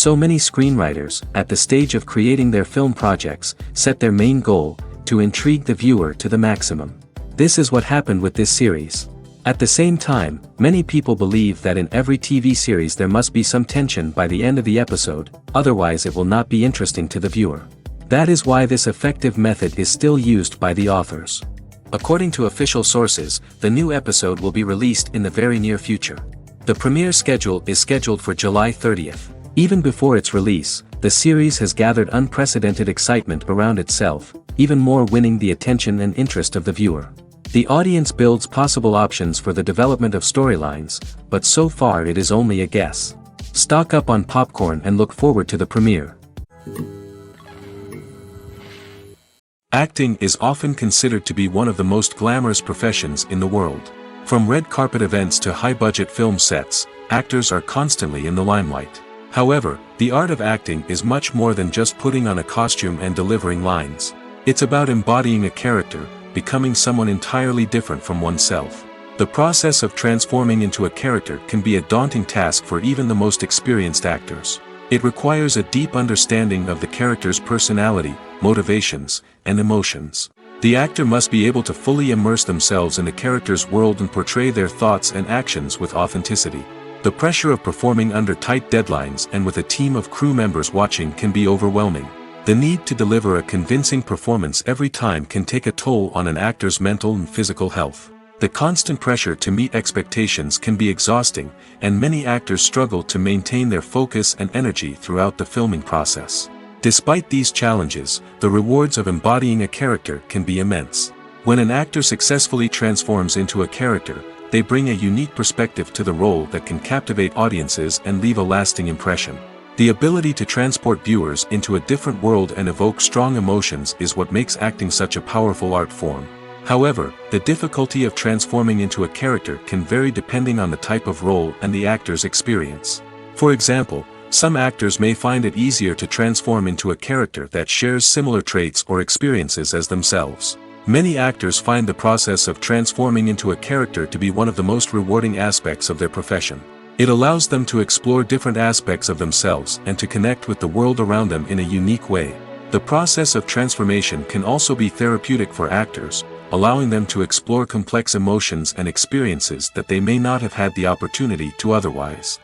So many screenwriters, at the stage of creating their film projects, set their main goal, to intrigue the viewer to the maximum. This is what happened with this series. At the same time, many people believe that in every TV series there must be some tension by the end of the episode, otherwise it will not be interesting to the viewer. That is why this effective method is still used by the authors. According to official sources, the new episode will be released in the very near future. The premiere schedule is scheduled for July 30th. Even before its release, the series has gathered unprecedented excitement around itself, even more winning the attention and interest of the viewer. The audience builds possible options for the development of storylines, but so far it is only a guess. Stock up on popcorn and look forward to the premiere. Acting is often considered to be one of the most glamorous professions in the world. From red carpet events to high-budget film sets, actors are constantly in the limelight. However, the art of acting is much more than just putting on a costume and delivering lines. It's about embodying a character, becoming someone entirely different from oneself. The process of transforming into a character can be a daunting task for even the most experienced actors. It requires a deep understanding of the character's personality, motivations, and emotions. The actor must be able to fully immerse themselves in the character's world and portray their thoughts and actions with authenticity. The pressure of performing under tight deadlines and with a team of crew members watching can be overwhelming. The need to deliver a convincing performance every time can take a toll on an actor's mental and physical health. The constant pressure to meet expectations can be exhausting, and many actors struggle to maintain their focus and energy throughout the filming process. Despite these challenges, the rewards of embodying a character can be immense. When an actor successfully transforms into a character, they bring a unique perspective to the role that can captivate audiences and leave a lasting impression. The ability to transport viewers into a different world and evoke strong emotions is what makes acting such a powerful art form. However, the difficulty of transforming into a character can vary depending on the type of role and the actor's experience. For example, some actors may find it easier to transform into a character that shares similar traits or experiences as themselves. Many actors find the process of transforming into a character to be one of the most rewarding aspects of their profession. It allows them to explore different aspects of themselves and to connect with the world around them in a unique way. The process of transformation can also be therapeutic for actors, allowing them to explore complex emotions and experiences that they may not have had the opportunity to otherwise.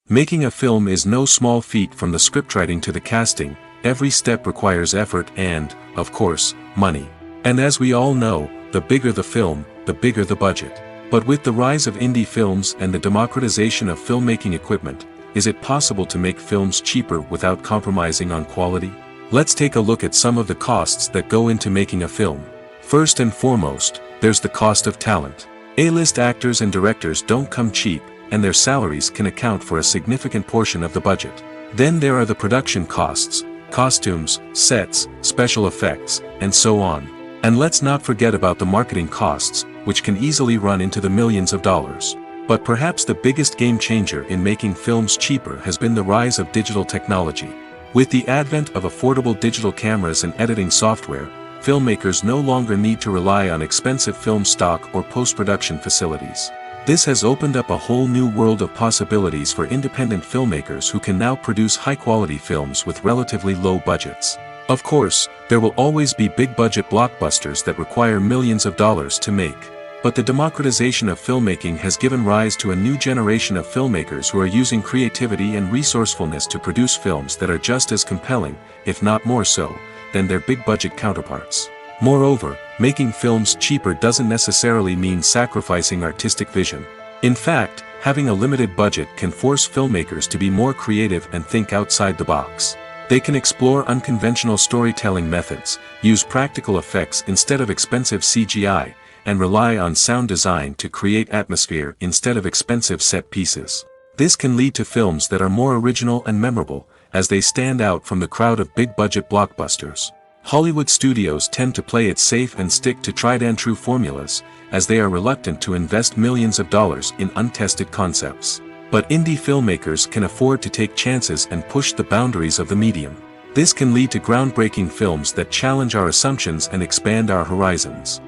Making a film is no small feat. From the scriptwriting to the casting, every step requires effort and, of course, money. And as we all know, the bigger the film, the bigger the budget. But with the rise of indie films and the democratization of filmmaking equipment, is it possible to make films cheaper without compromising on quality? Let's take a look at some of the costs that go into making a film. First and foremost, there's the cost of talent. A-list actors and directors don't come cheap, and their salaries can account for a significant portion of the budget. Then there are the production costs, costumes, sets, special effects, and so on. And let's not forget about the marketing costs, which can easily run into the millions of dollars. But perhaps the biggest game changer in making films cheaper has been the rise of digital technology. With the advent of affordable digital cameras and editing software, filmmakers no longer need to rely on expensive film stock or post-production facilities. This has opened up a whole new world of possibilities for independent filmmakers who can now produce high-quality films with relatively low budgets. Of course, there will always be big-budget blockbusters that require millions of dollars to make. But the democratization of filmmaking has given rise to a new generation of filmmakers who are using creativity and resourcefulness to produce films that are just as compelling, if not more so, than their big-budget counterparts. Moreover, making films cheaper doesn't necessarily mean sacrificing artistic vision. In fact, having a limited budget can force filmmakers to be more creative and think outside the box. They can explore unconventional storytelling methods, use practical effects instead of expensive CGI, and rely on sound design to create atmosphere instead of expensive set pieces. This can lead to films that are more original and memorable, as they stand out from the crowd of big-budget blockbusters. Hollywood studios tend to play it safe and stick to tried-and-true formulas, as they are reluctant to invest millions of dollars in untested concepts. But indie filmmakers can afford to take chances and push the boundaries of the medium. This can lead to groundbreaking films that challenge our assumptions and expand our horizons.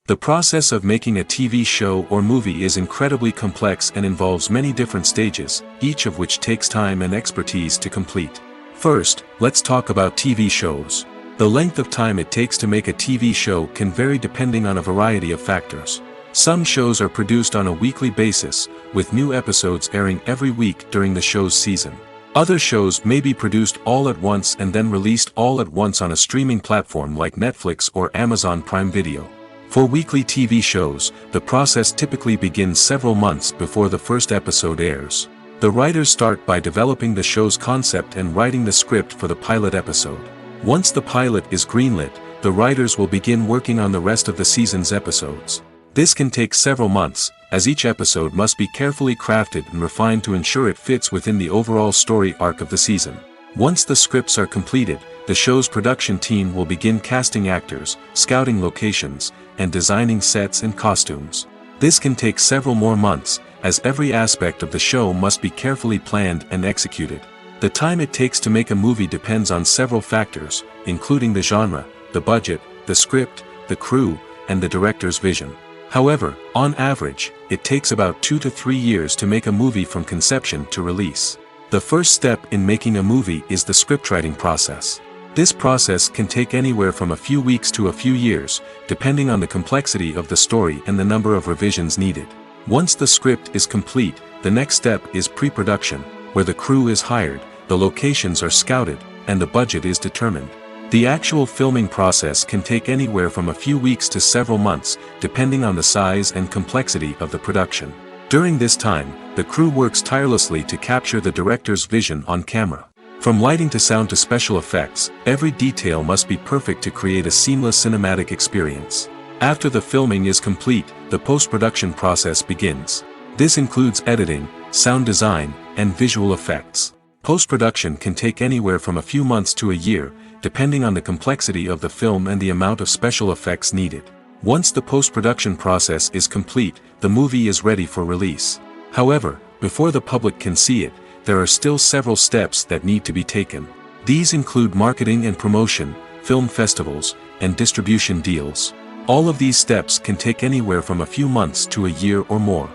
The process of making a TV show or movie is incredibly complex and involves many different stages, each of which takes time and expertise to complete. First, let's talk about TV shows. The length of time it takes to make a TV show can vary depending on a variety of factors. Some shows are produced on a weekly basis, with new episodes airing every week during the show's season. Other shows may be produced all at once and then released all at once on a streaming platform like Netflix or Amazon Prime Video. For weekly TV shows, the process typically begins several months before the first episode airs. The writers start by developing the show's concept and writing the script for the pilot episode. Once the pilot is greenlit, the writers will begin working on the rest of the season's episodes. This can take several months, as each episode must be carefully crafted and refined to ensure it fits within the overall story arc of the season. Once the scripts are completed, the show's production team will begin casting actors, scouting locations, and designing sets and costumes. This can take several more months, as every aspect of the show must be carefully planned and executed. The time it takes to make a movie depends on several factors, including the genre, the budget, the script, the crew, and the director's vision. However, on average, it takes about 2 to 3 years to make a movie from conception to release. The first step in making a movie is the scriptwriting process. This process can take anywhere from a few weeks to a few years, depending on the complexity of the story and the number of revisions needed. Once the script is complete, the next step is pre-production, where the crew is hired, the locations are scouted, and the budget is determined. The actual filming process can take anywhere from a few weeks to several months, depending on the size and complexity of the production. During this time, the crew works tirelessly to capture the director's vision on camera. From lighting to sound to special effects, every detail must be perfect to create a seamless cinematic experience. After the filming is complete, the post-production process begins. This includes editing, sound design, and visual effects. Post-production can take anywhere from a few months to a year, depending on the complexity of the film and the amount of special effects needed. Once the post-production process is complete, the movie is ready for release. However, before the public can see it, there are still several steps that need to be taken. These include marketing and promotion, film festivals, and distribution deals. All of these steps can take anywhere from a few months to a year or more.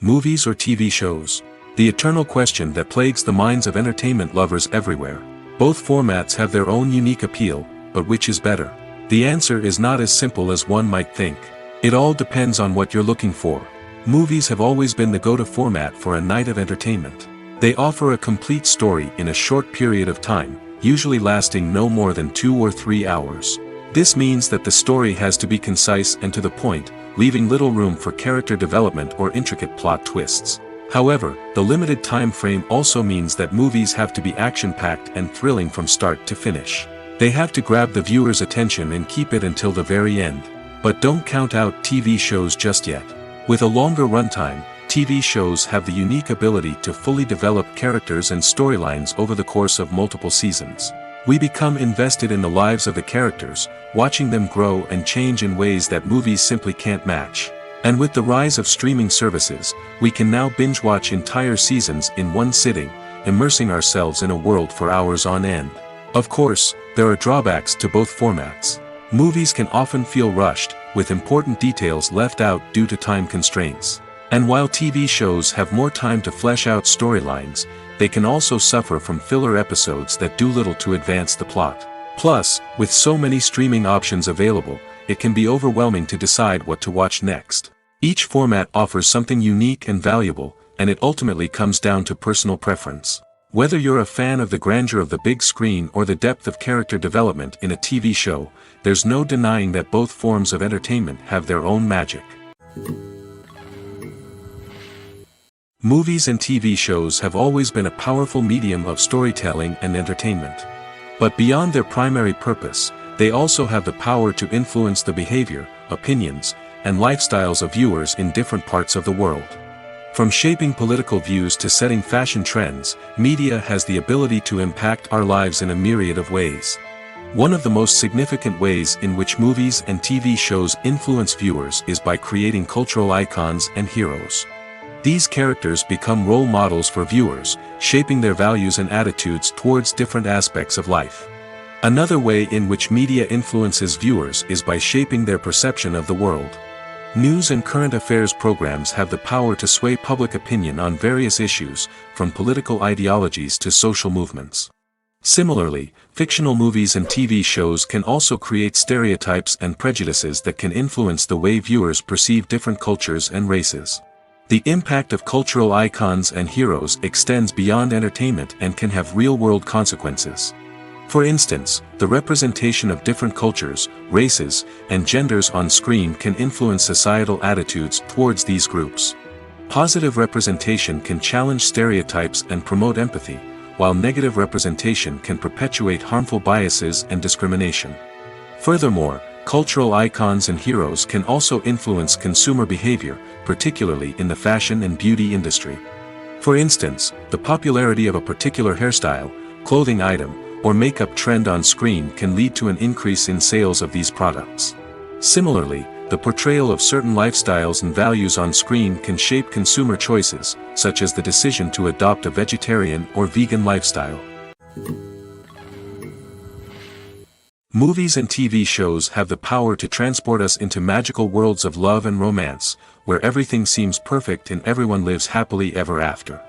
Movies or TV shows? The eternal question that plagues the minds of entertainment lovers everywhere. Both formats have their own unique appeal, but which is better? The answer is not as simple as one might think. It all depends on what you're looking for. Movies have always been the go-to format for a night of entertainment. They offer a complete story in a short period of time, usually lasting no more than 2 or 3 hours. This means that the story has to be concise and to the point, leaving little room for character development or intricate plot twists. However, the limited time frame also means that movies have to be action-packed and thrilling from start to finish. They have to grab the viewer's attention and keep it until the very end. But don't count out TV shows just yet. With a longer runtime, TV shows have the unique ability to fully develop characters and storylines over the course of multiple seasons. We become invested in the lives of the characters, watching them grow and change in ways that movies simply can't match. And with the rise of streaming services, we can now binge-watch entire seasons in one sitting, immersing ourselves in a world for hours on end. Of course, there are drawbacks to both formats. Movies can often feel rushed, with important details left out due to time constraints. And while TV shows have more time to flesh out storylines, they can also suffer from filler episodes that do little to advance the plot. Plus, with so many streaming options available, it can be overwhelming to decide what to watch next. Each format offers something unique and valuable, and it ultimately comes down to personal preference. Whether you're a fan of the grandeur of the big screen or the depth of character development in a TV show, there's no denying that both forms of entertainment have their own magic. Movies and TV shows have always been a powerful medium of storytelling and entertainment. But beyond their primary purpose, they also have the power to influence the behavior, opinions, and lifestyles of viewers in different parts of the world. From shaping political views to setting fashion trends, media has the ability to impact our lives in a myriad of ways. One of the most significant ways in which movies and TV shows influence viewers is by creating cultural icons and heroes. These characters become role models for viewers, shaping their values and attitudes towards different aspects of life. Another way in which media influences viewers is by shaping their perception of the world. News and current affairs programs have the power to sway public opinion on various issues, from political ideologies to social movements. Similarly, fictional movies and TV shows can also create stereotypes and prejudices that can influence the way viewers perceive different cultures and races. The impact of cultural icons and heroes extends beyond entertainment and can have real-world consequences. For instance, the representation of different cultures, races, and genders on screen can influence societal attitudes towards these groups. Positive representation can challenge stereotypes and promote empathy, while negative representation can perpetuate harmful biases and discrimination. Furthermore, cultural icons and heroes can also influence consumer behavior, particularly in the fashion and beauty industry. For instance, the popularity of a particular hairstyle, clothing item, or makeup trend on screen can lead to an increase in sales of these products. Similarly, the portrayal of certain lifestyles and values on screen can shape consumer choices, such as the decision to adopt a vegetarian or vegan lifestyle. Movies and TV shows have the power to transport us into magical worlds of love and romance, where everything seems perfect and everyone lives happily ever after.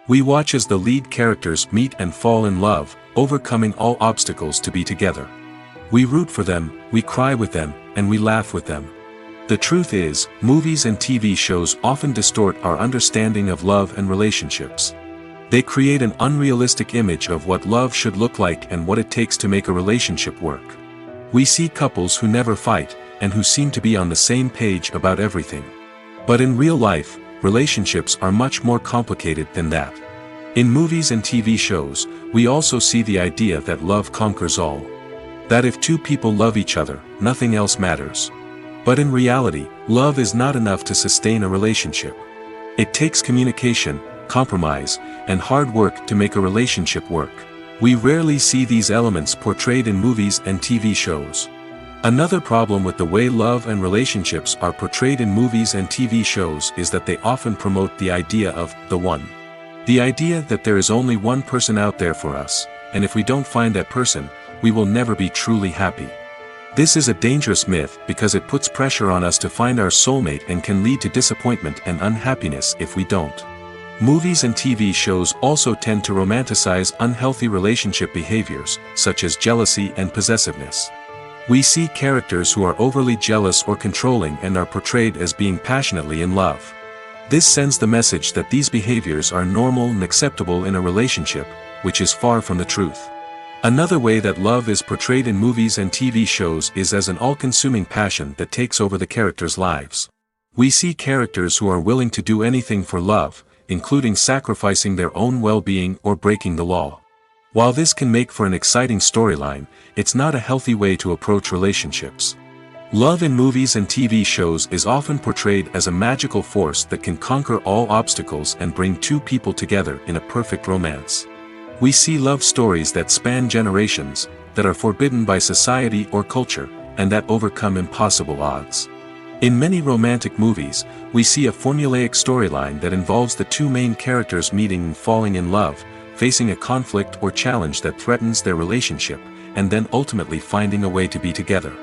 We watch as the lead characters meet and fall in love, overcoming all obstacles to be together. We root for them, we cry with them, and we laugh with them. The truth is, movies and TV shows often distort our understanding of love and relationships. They create an unrealistic image of what love should look like and what it takes to make a relationship work. We see couples who never fight, and who seem to be on the same page about everything. But in real life, relationships are much more complicated than that. In movies and TV shows, we also see the idea that love conquers all. That if two people love each other, nothing else matters. But in reality, love is not enough to sustain a relationship. It takes communication, compromise, and hard work to make a relationship work. We rarely see these elements portrayed in movies and TV shows. Another problem with the way love and relationships are portrayed in movies and TV shows is that they often promote the idea of the one. The idea that there is only one person out there for us, and if we don't find that person, we will never be truly happy. This is a dangerous myth because it puts pressure on us to find our soulmate and can lead to disappointment and unhappiness if we don't. Movies and TV shows also tend to romanticize unhealthy relationship behaviors, such as jealousy and possessiveness. We see characters who are overly jealous or controlling and are portrayed as being passionately in love. This sends the message that these behaviors are normal and acceptable in a relationship, which is far from the truth. Another way that love is portrayed in movies and TV shows is as an all-consuming passion that takes over the characters' lives. We see characters who are willing to do anything for love, including sacrificing their own well-being or breaking the law. While this can make for an exciting storyline, it's not a healthy way to approach relationships. Love in movies and TV shows is often portrayed as a magical force that can conquer all obstacles and bring two people together in a perfect romance. We see love stories that span generations, that are forbidden by society or culture, and that overcome impossible odds. In many romantic movies, we see a formulaic storyline that involves the two main characters meeting and falling in love, facing a conflict or challenge that threatens their relationship, and then ultimately finding a way to be together.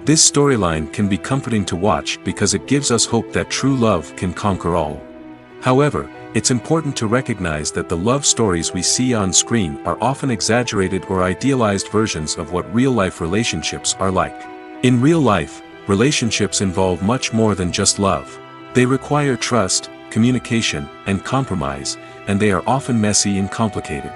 This storyline can be comforting to watch because it gives us hope that true love can conquer all. However, it's important to recognize that the love stories we see on screen are often exaggerated or idealized versions of what real-life relationships are like. In real life, relationships involve much more than just love. They require trust, communication, and compromise, and they are often messy and complicated.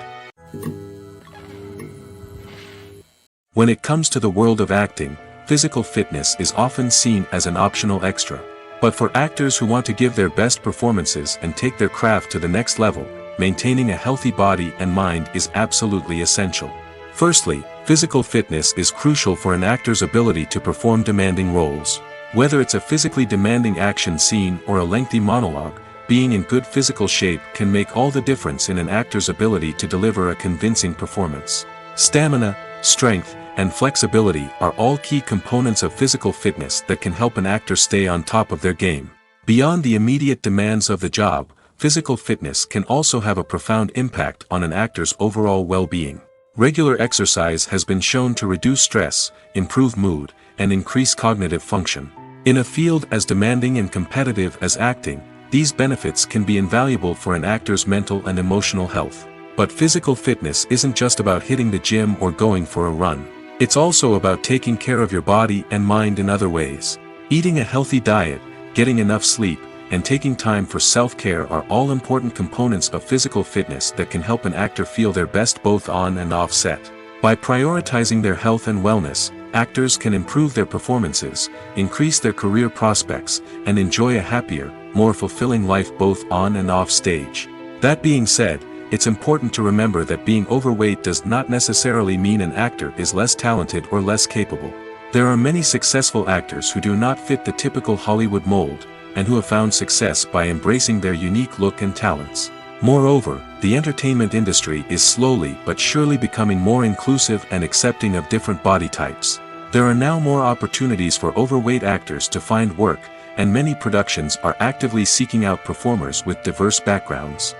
When it comes to the world of acting, physical fitness is often seen as an optional extra. But for actors who want to give their best performances and take their craft to the next level, maintaining a healthy body and mind is absolutely essential. Firstly, physical fitness is crucial for an actor's ability to perform demanding roles. Whether it's a physically demanding action scene or a lengthy monologue, being in good physical shape can make all the difference in an actor's ability to deliver a convincing performance. Stamina, strength, and flexibility are all key components of physical fitness that can help an actor stay on top of their game. Beyond the immediate demands of the job, physical fitness can also have a profound impact on an actor's overall well-being. Regular exercise has been shown to reduce stress, improve mood, and increase cognitive function. In a field as demanding and competitive as acting, these benefits can be invaluable for an actor's mental and emotional health. But physical fitness isn't just about hitting the gym or going for a run. It's also about taking care of your body and mind in other ways. Eating a healthy diet, getting enough sleep, and taking time for self-care are all important components of physical fitness that can help an actor feel their best both on and off set. By prioritizing their health and wellness, actors can improve their performances, increase their career prospects, and enjoy a happier, more fulfilling life both on and off stage. That being said, it's important to remember that being overweight does not necessarily mean an actor is less talented or less capable. There are many successful actors who do not fit the typical Hollywood mold, and who have found success by embracing their unique look and talents. Moreover, the entertainment industry is slowly but surely becoming more inclusive and accepting of different body types. There are now more opportunities for overweight actors to find work, and many productions are actively seeking out performers with diverse backgrounds.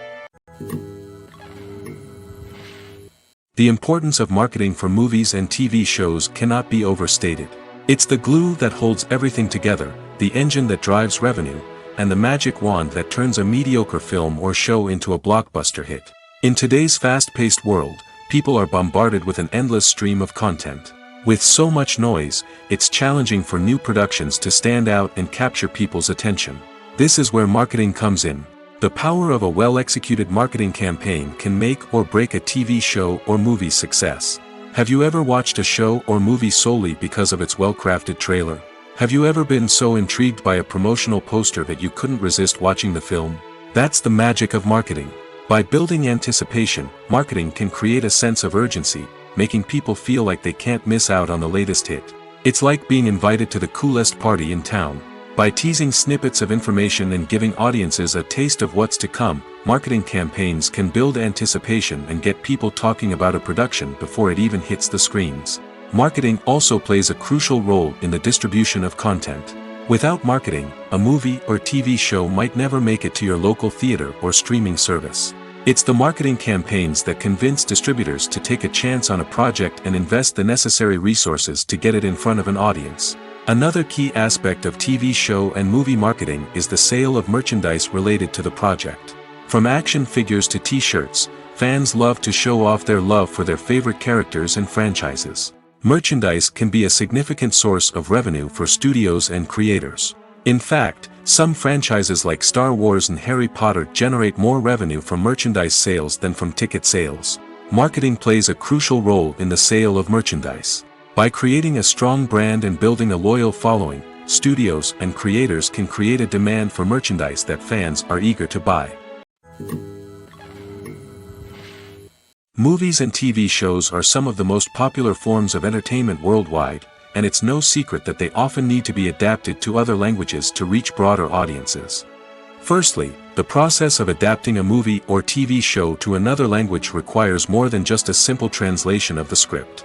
The importance of marketing for movies and TV shows cannot be overstated. It's the glue that holds everything together, the engine that drives revenue, and the magic wand that turns a mediocre film or show into a blockbuster hit. In today's fast-paced world, people are bombarded with an endless stream of content. With so much noise, it's challenging for new productions to stand out and capture people's attention. This is where marketing comes in. The power of a well-executed marketing campaign can make or break a TV show or movie's success. Have you ever watched a show or movie solely because of its well-crafted trailer? Have you ever been so intrigued by a promotional poster that you couldn't resist watching the film? That's the magic of marketing. By building anticipation, marketing can create a sense of urgency, making people feel like they can't miss out on the latest hit. It's like being invited to the coolest party in town. By teasing snippets of information and giving audiences a taste of what's to come, marketing campaigns can build anticipation and get people talking about a production before it even hits the screens. Marketing also plays a crucial role in the distribution of content. Without marketing, a movie or TV show might never make it to your local theater or streaming service. It's the marketing campaigns that convince distributors to take a chance on a project and invest the necessary resources to get it in front of an audience. Another key aspect of TV show and movie marketing is the sale of merchandise related to the project. From action figures to t-shirts, fans love to show off their love for their favorite characters and franchises. Merchandise can be a significant source of revenue for studios and creators. In fact, some franchises like Star Wars and Harry Potter generate more revenue from merchandise sales than from ticket sales. Marketing plays a crucial role in the sale of merchandise. By creating a strong brand and building a loyal following, studios and creators can create a demand for merchandise that fans are eager to buy. Movies and TV shows are some of the most popular forms of entertainment worldwide, and it's no secret that they often need to be adapted to other languages to reach broader audiences. Firstly, the process of adapting a movie or TV show to another language requires more than just a simple translation of the script.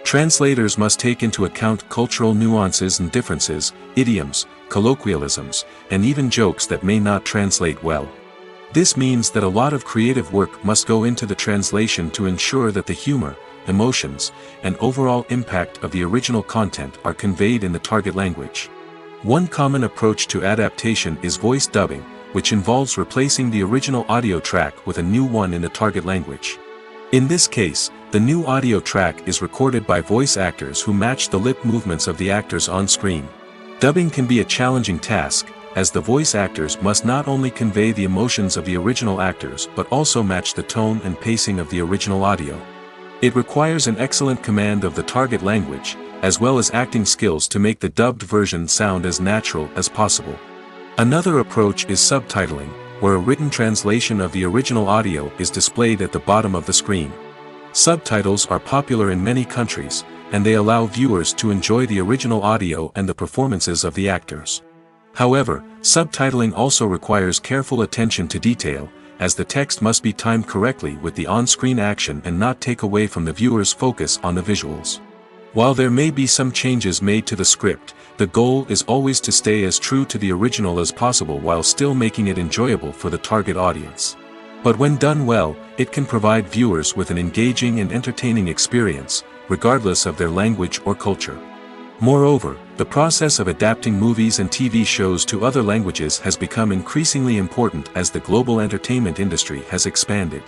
Translators must take into account cultural nuances and differences, idioms, colloquialisms, and even jokes that may not translate well. This means that a lot of creative work must go into the translation to ensure that the humor, emotions, and overall impact of the original content are conveyed in the target language. One common approach to adaptation is voice dubbing, which involves replacing the original audio track with a new one in the target language. In this case, the new audio track is recorded by voice actors who match the lip movements of the actors on screen. Dubbing can be a challenging task, as the voice actors must not only convey the emotions of the original actors but also match the tone and pacing of the original audio. It requires an excellent command of the target language, as well as acting skills to make the dubbed version sound as natural as possible. Another approach is subtitling, where a written translation of the original audio is displayed at the bottom of the screen. Subtitles are popular in many countries, and they allow viewers to enjoy the original audio and the performances of the actors. However, subtitling also requires careful attention to detail, as the text must be timed correctly with the on-screen action and not take away from the viewer's focus on the visuals. While there may be some changes made to the script, the goal is always to stay as true to the original as possible while still making it enjoyable for the target audience. But when done well, it can provide viewers with an engaging and entertaining experience, regardless of their language or culture. Moreover, the process of adapting movies and TV shows to other languages has become increasingly important as the global entertainment industry has expanded.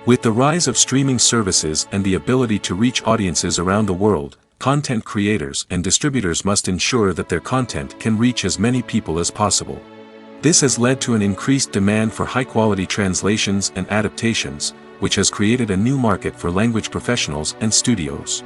With the rise of streaming services and the ability to reach audiences around the world, content creators and distributors must ensure that their content can reach as many people as possible. This has led to an increased demand for high-quality translations and adaptations, which has created a new market for language professionals and studios.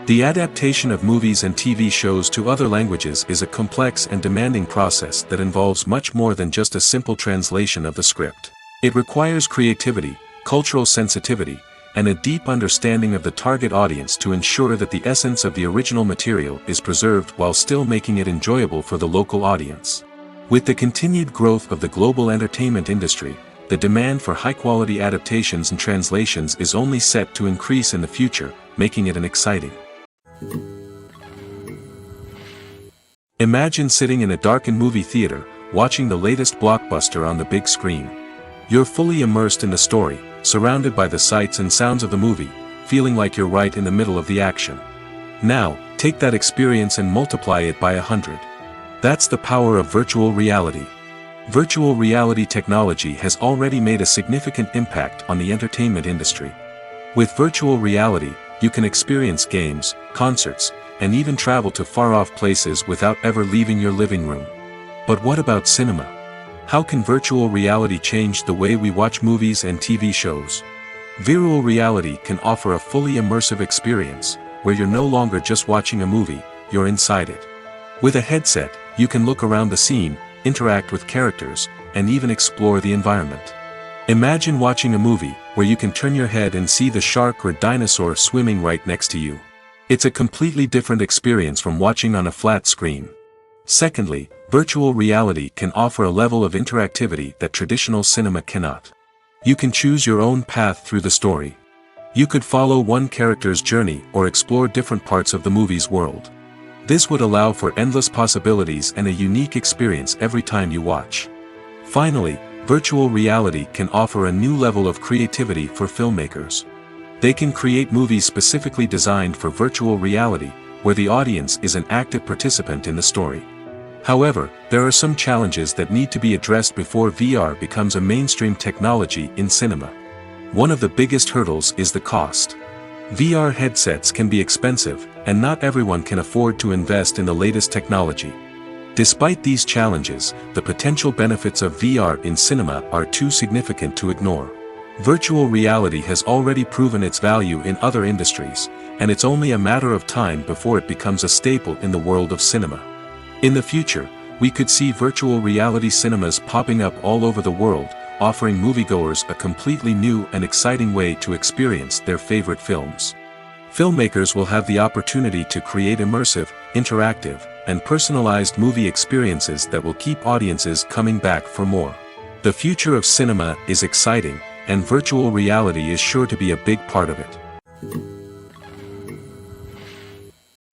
The adaptation of movies and TV shows to other languages is a complex and demanding process that involves much more than just a simple translation of the script. It requires creativity, cultural sensitivity, and a deep understanding of the target audience to ensure that the essence of the original material is preserved while still making it enjoyable for the local audience. With the continued growth of the global entertainment industry, the demand for high-quality adaptations and translations is only set to increase in the future, making it an exciting. Imagine sitting in a darkened movie theater, watching the latest blockbuster on the big screen. You're fully immersed in the story, surrounded by the sights and sounds of the movie, feeling like you're right in the middle of the action. Now, take that experience and multiply it by 100. That's the power of virtual reality. Virtual reality technology has already made a significant impact on the entertainment industry. With virtual reality, you can experience games, concerts, and even travel to far-off places without ever leaving your living room. But what about cinema? How can virtual reality change the way we watch movies and TV shows? Virtual reality can offer a fully immersive experience, where you're no longer just watching a movie, you're inside it. With a headset, you can look around the scene, interact with characters, and even explore the environment. Imagine watching a movie where you can turn your head and see the shark or dinosaur swimming right next to you. It's a completely different experience from watching on a flat screen. Secondly, virtual reality can offer a level of interactivity that traditional cinema cannot. You can choose your own path through the story. You could follow one character's journey or explore different parts of the movie's world. This would allow for endless possibilities and a unique experience every time you watch. Finally, virtual reality can offer a new level of creativity for filmmakers. They can create movies specifically designed for virtual reality, where the audience is an active participant in the story. However, there are some challenges that need to be addressed before VR becomes a mainstream technology in cinema. One of the biggest hurdles is the cost. VR headsets can be expensive, and not everyone can afford to invest in the latest technology. Despite these challenges, the potential benefits of VR in cinema are too significant to ignore. Virtual reality has already proven its value in other industries, and it's only a matter of time before it becomes a staple in the world of cinema. In the future, we could see virtual reality cinemas popping up all over the world, offering moviegoers a completely new and exciting way to experience their favorite films. Filmmakers will have the opportunity to create immersive, interactive, and personalized movie experiences that will keep audiences coming back for more. The future of cinema is exciting, and virtual reality is sure to be a big part of it.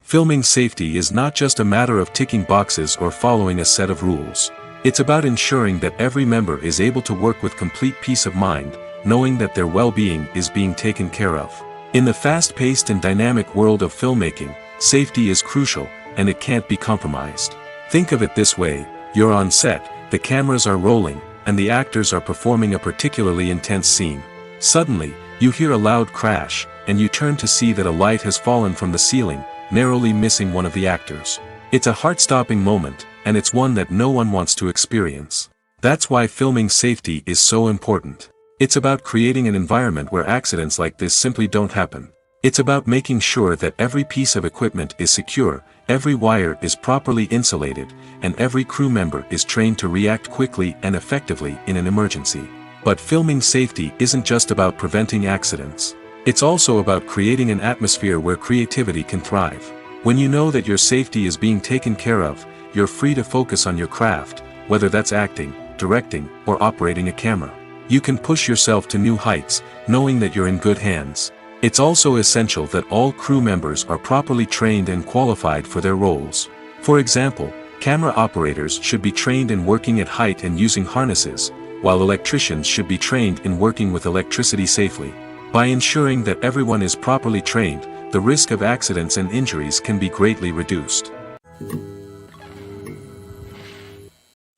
Filming safety is not just a matter of ticking boxes or following a set of rules. It's about ensuring that every member is able to work with complete peace of mind, knowing that their well-being is being taken care of. In the fast-paced and dynamic world of filmmaking, safety is crucial, and it can't be compromised. Think of it this way: you're on set, the cameras are rolling, and the actors are performing a particularly intense scene. Suddenly, you hear a loud crash, and you turn to see that a light has fallen from the ceiling, narrowly missing one of the actors. It's a heart-stopping moment, and it's one that no one wants to experience. That's why filming safety is so important. It's about creating an environment where accidents like this simply don't happen. It's about making sure that every piece of equipment is secure, every wire is properly insulated, and every crew member is trained to react quickly and effectively in an emergency. But filming safety isn't just about preventing accidents. It's also about creating an atmosphere where creativity can thrive. When you know that your safety is being taken care of, you're free to focus on your craft, whether that's acting, directing, or operating a camera. You can push yourself to new heights, knowing that you're in good hands. It's also essential that all crew members are properly trained and qualified for their roles. For example, camera operators should be trained in working at height and using harnesses, while electricians should be trained in working with electricity safely. By ensuring that everyone is properly trained, the risk of accidents and injuries can be greatly reduced.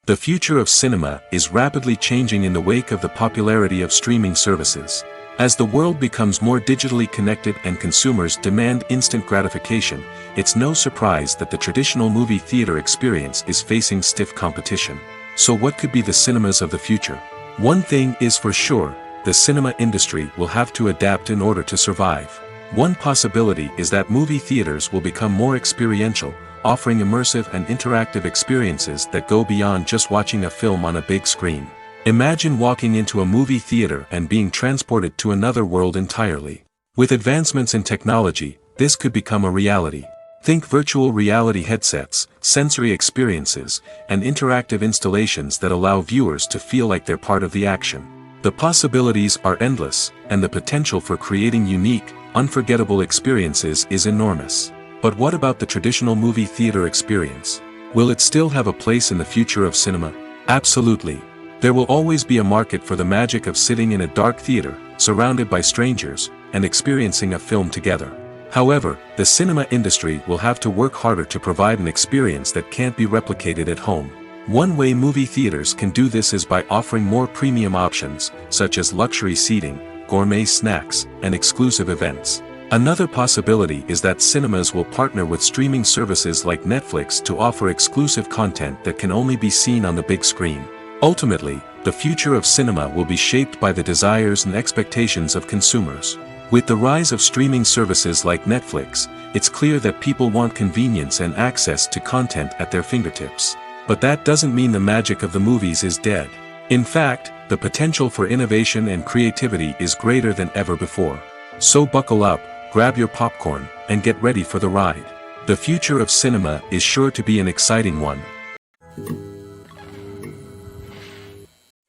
The future of cinema is rapidly changing in the wake of the popularity of streaming services. As the world becomes more digitally connected and consumers demand instant gratification, it's no surprise that the traditional movie theater experience is facing stiff competition. So what could be the cinemas of the future? One thing is for sure, the cinema industry will have to adapt in order to survive. One possibility is that movie theaters will become more experiential, offering immersive and interactive experiences that go beyond just watching a film on a big screen. Imagine walking into a movie theater and being transported to another world entirely. With advancements in technology, this could become a reality. Think virtual reality headsets, sensory experiences, and interactive installations that allow viewers to feel like they're part of the action. The possibilities are endless, and the potential for creating unique, unforgettable experiences is enormous. But what about the traditional movie theater experience? Will it still have a place in the future of cinema? Absolutely. There will always be a market for the magic of sitting in a dark theater, surrounded by strangers, and experiencing a film together. However, the cinema industry will have to work harder to provide an experience that can't be replicated at home. One way movie theaters can do this is by offering more premium options, such as luxury seating, gourmet snacks, and exclusive events. Another possibility is that cinemas will partner with streaming services like Netflix to offer exclusive content that can only be seen on the big screen. Ultimately, the future of cinema will be shaped by the desires and expectations of consumers. With the rise of streaming services like Netflix, it's clear that people want convenience and access to content at their fingertips. But that doesn't mean the magic of the movies is dead. In fact, the potential for innovation and creativity is greater than ever before. So buckle up, grab your popcorn, and get ready for the ride. The future of cinema is sure to be an exciting one.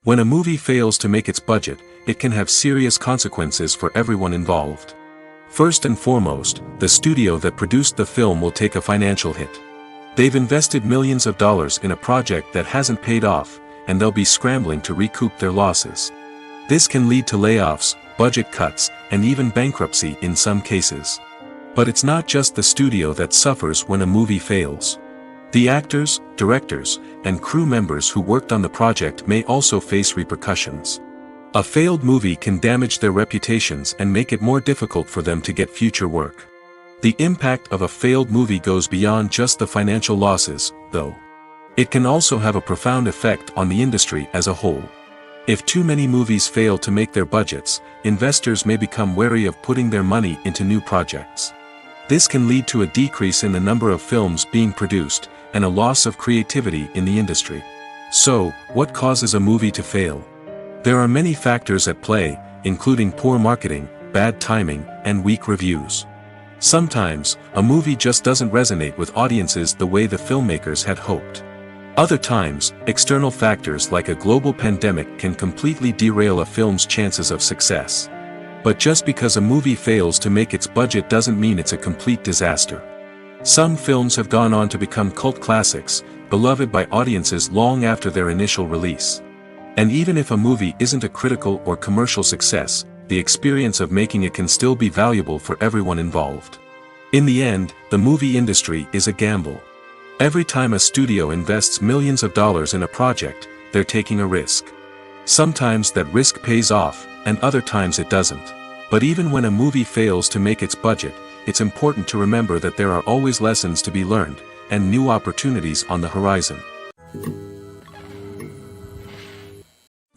When a movie fails to make its budget, it can have serious consequences for everyone involved. First and foremost, the studio that produced the film will take a financial hit. They've invested millions of dollars in a project that hasn't paid off, and they'll be scrambling to recoup their losses. This can lead to layoffs, budget cuts, and even bankruptcy in some cases. But it's not just the studio that suffers when a movie fails. The actors, directors, and crew members who worked on the project may also face repercussions. A failed movie can damage their reputations and make it more difficult for them to get future work. The impact of a failed movie goes beyond just the financial losses, though. It can also have a profound effect on the industry as a whole. If too many movies fail to make their budgets, investors may become wary of putting their money into new projects. This can lead to a decrease in the number of films being produced, and a loss of creativity in the industry. So, what causes a movie to fail? There are many factors at play, including poor marketing, bad timing, and weak reviews. Sometimes, a movie just doesn't resonate with audiences the way the filmmakers had hoped. Other times, external factors like a global pandemic can completely derail a film's chances of success. But just because a movie fails to make its budget doesn't mean it's a complete disaster. Some films have gone on to become cult classics, beloved by audiences long after their initial release. And even if a movie isn't a critical or commercial success, the experience of making it can still be valuable for everyone involved. In the end, the movie industry is a gamble. Every time a studio invests millions of dollars in a project, they're taking a risk. Sometimes that risk pays off, and other times it doesn't. But even when a movie fails to make its budget, it's important to remember that there are always lessons to be learned, and new opportunities on the horizon.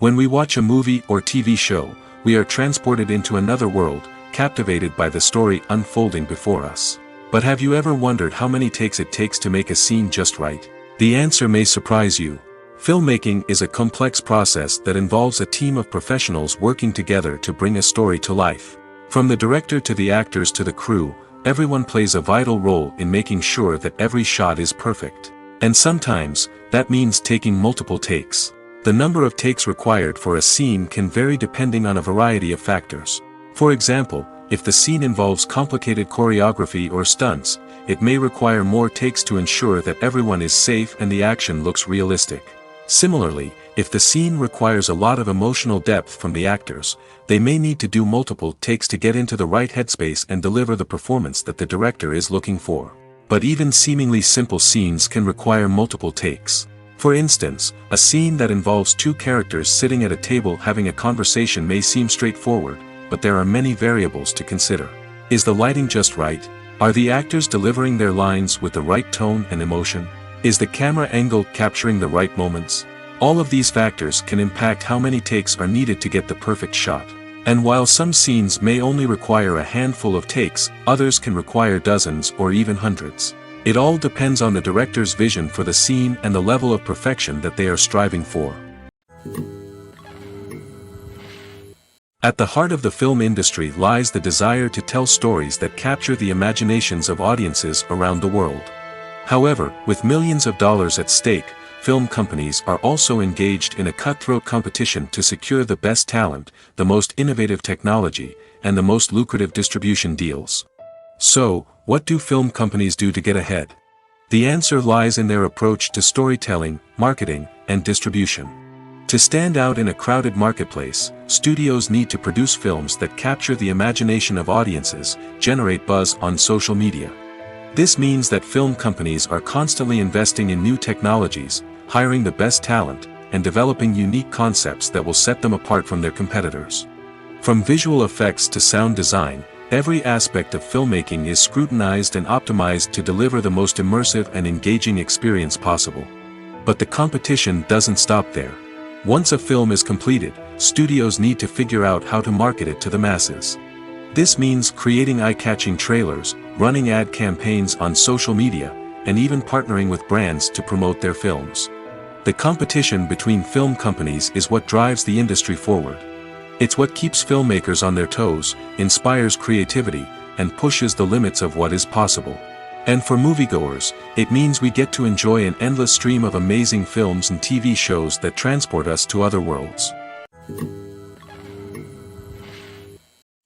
When we watch a movie or TV show, we are transported into another world, captivated by the story unfolding before us. But have you ever wondered how many takes it takes to make a scene just right? The answer may surprise you. Filmmaking is a complex process that involves a team of professionals working together to bring a story to life. From the director to the actors to the crew, everyone plays a vital role in making sure that every shot is perfect. And sometimes, that means taking multiple takes. The number of takes required for a scene can vary depending on a variety of factors. For example, if the scene involves complicated choreography or stunts, it may require more takes to ensure that everyone is safe and the action looks realistic. Similarly, if the scene requires a lot of emotional depth from the actors, they may need to do multiple takes to get into the right headspace and deliver the performance that the director is looking for. But even seemingly simple scenes can require multiple takes. For instance, a scene that involves two characters sitting at a table having a conversation may seem straightforward, but there are many variables to consider. Is the lighting just right? Are the actors delivering their lines with the right tone and emotion? Is the camera angle capturing the right moments? All of these factors can impact how many takes are needed to get the perfect shot. And while some scenes may only require a handful of takes, others can require dozens or even hundreds. It all depends on the director's vision for the scene and the level of perfection that they are striving for. At the heart of the film industry lies the desire to tell stories that capture the imaginations of audiences around the world. However, with millions of dollars at stake, film companies are also engaged in a cutthroat competition to secure the best talent, the most innovative technology, and the most lucrative distribution deals. So, what do film companies do to get ahead? The answer lies in their approach to storytelling, marketing, and distribution. To stand out in a crowded marketplace, studios need to produce films that capture the imagination of audiences, generate buzz on social media. This means that film companies are constantly investing in new technologies, hiring the best talent, and developing unique concepts that will set them apart from their competitors. From visual effects to sound design, every aspect of filmmaking is scrutinized and optimized to deliver the most immersive and engaging experience possible. But the competition doesn't stop there. Once a film is completed, studios need to figure out how to market it to the masses. This means creating eye-catching trailers, running ad campaigns on social media, and even partnering with brands to promote their films. The competition between film companies is what drives the industry forward. It's what keeps filmmakers on their toes, inspires creativity, and pushes the limits of what is possible. And for moviegoers, it means we get to enjoy an endless stream of amazing films and TV shows that transport us to other worlds.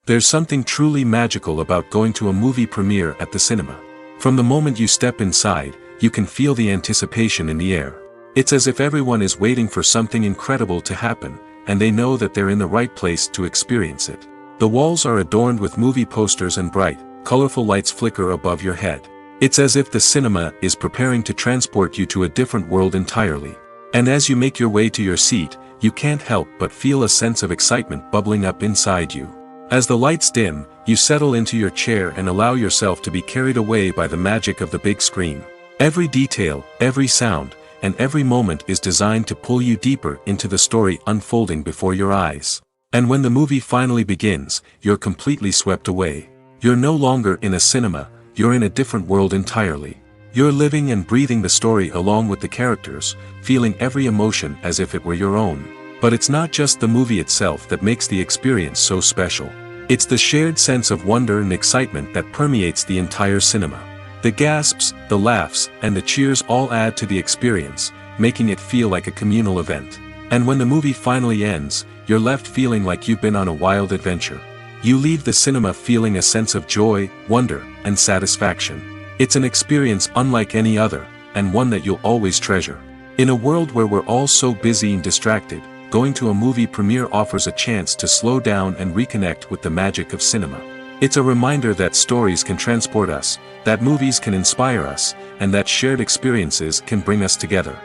There's something truly magical about going to a movie premiere at the cinema. From the moment you step inside, you can feel the anticipation in the air. It's as if everyone is waiting for something incredible to happen, and they know that they're in the right place to experience it. The walls are adorned with movie posters and bright, colorful lights flicker above your head. It's as if the cinema is preparing to transport you to a different world entirely. And as you make your way to your seat, you can't help but feel a sense of excitement bubbling up inside you. As the lights dim, you settle into your chair and allow yourself to be carried away by the magic of the big screen. Every detail, every sound, and every moment is designed to pull you deeper into the story unfolding before your eyes. And when the movie finally begins, you're completely swept away. You're no longer in a cinema, you're in a different world entirely. You're living and breathing the story along with the characters, feeling every emotion as if it were your own. But it's not just the movie itself that makes the experience so special. It's the shared sense of wonder and excitement that permeates the entire cinema. The gasps, the laughs, and the cheers all add to the experience, making it feel like a communal event. And when the movie finally ends, you're left feeling like you've been on a wild adventure. You leave the cinema feeling a sense of joy, wonder, and satisfaction. It's an experience unlike any other, and one that you'll always treasure. In a world where we're all so busy and distracted, going to a movie premiere offers a chance to slow down and reconnect with the magic of cinema. It's a reminder that stories can transport us, that movies can inspire us, and that shared experiences can bring us together.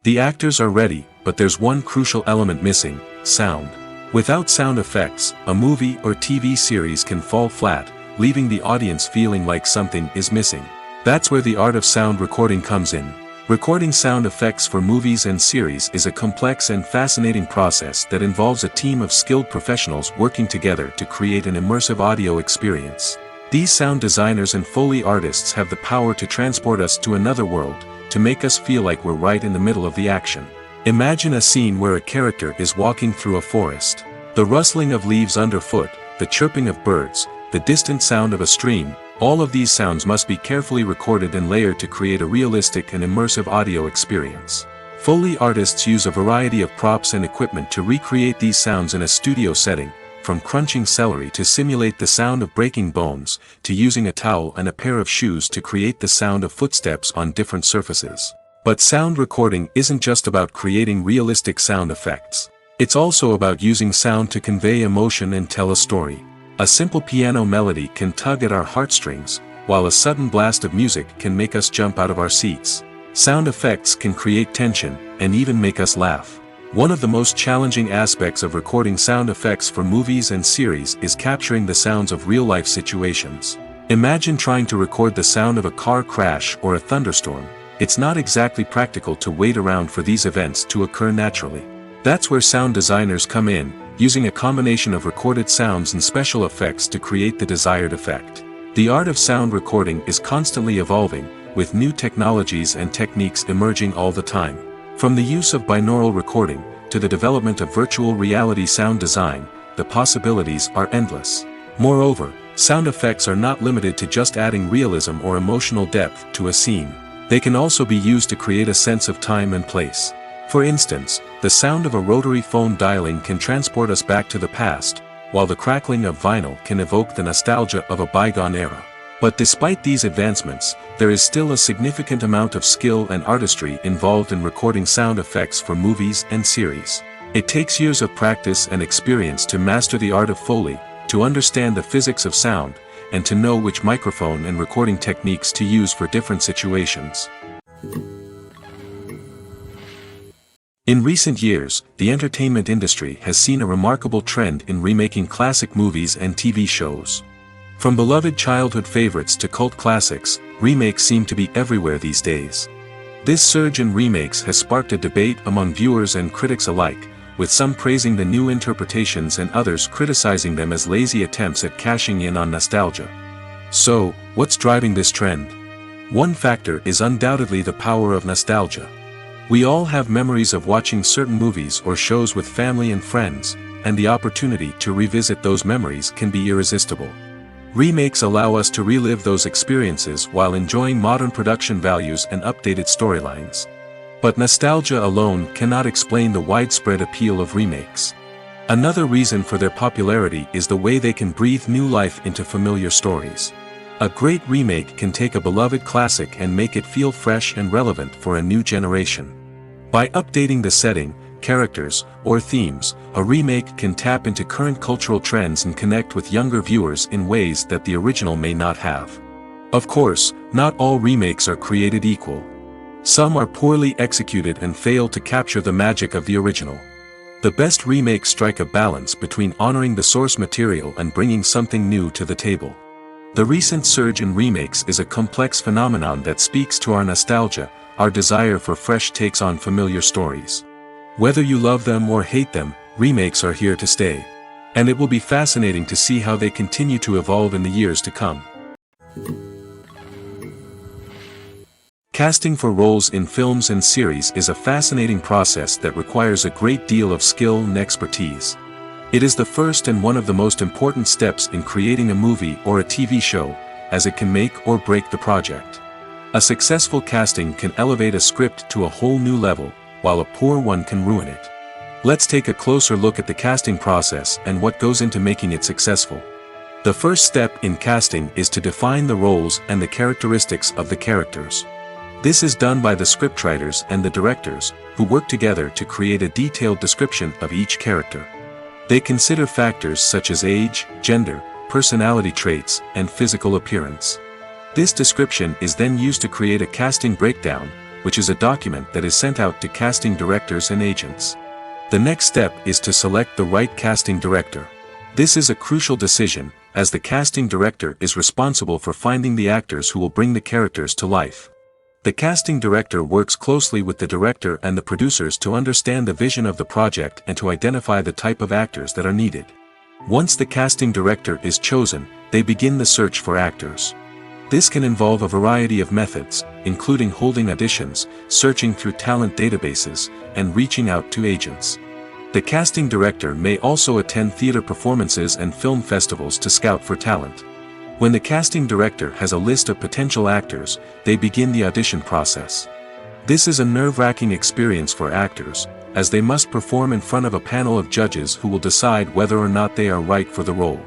The actors are ready, but there's one crucial element missing: sound. Without sound effects, a movie or TV series can fall flat, leaving the audience feeling like something is missing. That's where the art of sound recording comes in. Recording sound effects for movies and series is a complex and fascinating process that involves a team of skilled professionals working together to create an immersive audio experience. These sound designers and Foley artists have the power to transport us to another world, to make us feel like we're right in the middle of the action. Imagine a scene where a character is walking through a forest. The rustling of leaves underfoot, the chirping of birds, the distant sound of a stream, all of these sounds must be carefully recorded and layered to create a realistic and immersive audio experience. Foley artists use a variety of props and equipment to recreate these sounds in a studio setting, from crunching celery to simulate the sound of breaking bones, to using a towel and a pair of shoes to create the sound of footsteps on different surfaces. But sound recording isn't just about creating realistic sound effects. It's also about using sound to convey emotion and tell a story. A simple piano melody can tug at our heartstrings, while a sudden blast of music can make us jump out of our seats. Sound effects can create tension, and even make us laugh. One of the most challenging aspects of recording sound effects for movies and series is capturing the sounds of real-life situations. Imagine trying to record the sound of a car crash or a thunderstorm. It's not exactly practical to wait around for these events to occur naturally. That's where sound designers come in, using a combination of recorded sounds and special effects to create the desired effect. The art of sound recording is constantly evolving, with new technologies and techniques emerging all the time. From the use of binaural recording, to the development of virtual reality sound design, the possibilities are endless. Moreover, sound effects are not limited to just adding realism or emotional depth to a scene. They can also be used to create a sense of time and place. For instance, the sound of a rotary phone dialing can transport us back to the past, while the crackling of vinyl can evoke the nostalgia of a bygone era. But despite these advancements, there is still a significant amount of skill and artistry involved in recording sound effects for movies and series. It takes years of practice and experience to master the art of Foley, to understand the physics of sound, and to know which microphone and recording techniques to use for different situations. In recent years, the entertainment industry has seen a remarkable trend in remaking classic movies and TV shows. From beloved childhood favorites to cult classics, remakes seem to be everywhere these days. This surge in remakes has sparked a debate among viewers and critics alike, with some praising the new interpretations and others criticizing them as lazy attempts at cashing in on nostalgia. So, what's driving this trend? One factor is undoubtedly the power of nostalgia. We all have memories of watching certain movies or shows with family and friends, and the opportunity to revisit those memories can be irresistible. Remakes allow us to relive those experiences while enjoying modern production values and updated storylines. But nostalgia alone cannot explain the widespread appeal of remakes. Another reason for their popularity is the way they can breathe new life into familiar stories. A great remake can take a beloved classic and make it feel fresh and relevant for a new generation. By updating the setting, characters, or themes, a remake can tap into current cultural trends and connect with younger viewers in ways that the original may not have. Of course, not all remakes are created equal. Some are poorly executed and fail to capture the magic of the original. The best remakes strike a balance between honoring the source material and bringing something new to the table. The recent surge in remakes is a complex phenomenon that speaks to our nostalgia, our desire for fresh takes on familiar stories. Whether you love them or hate them, remakes are here to stay. And it will be fascinating to see how they continue to evolve in the years to come. Casting for roles in films and series is a fascinating process that requires a great deal of skill and expertise. It is the first and one of the most important steps in creating a movie or a TV show, as it can make or break the project. A successful casting can elevate a script to a whole new level, while a poor one can ruin it. Let's take a closer look at the casting process and what goes into making it successful. The first step in casting is to define the roles and the characteristics of the characters. This is done by the scriptwriters and the directors, who work together to create a detailed description of each character. They consider factors such as age, gender, personality traits, and physical appearance. This description is then used to create a casting breakdown, which is a document that is sent out to casting directors and agents. The next step is to select the right casting director. This is a crucial decision, as the casting director is responsible for finding the actors who will bring the characters to life. The casting director works closely with the director and the producers to understand the vision of the project and to identify the type of actors that are needed. Once the casting director is chosen, they begin the search for actors. This can involve a variety of methods, including holding auditions, searching through talent databases, and reaching out to agents. The casting director may also attend theater performances and film festivals to scout for talent. When the casting director has a list of potential actors, they begin the audition process. This is a nerve-wracking experience for actors, as they must perform in front of a panel of judges who will decide whether or not they are right for the role.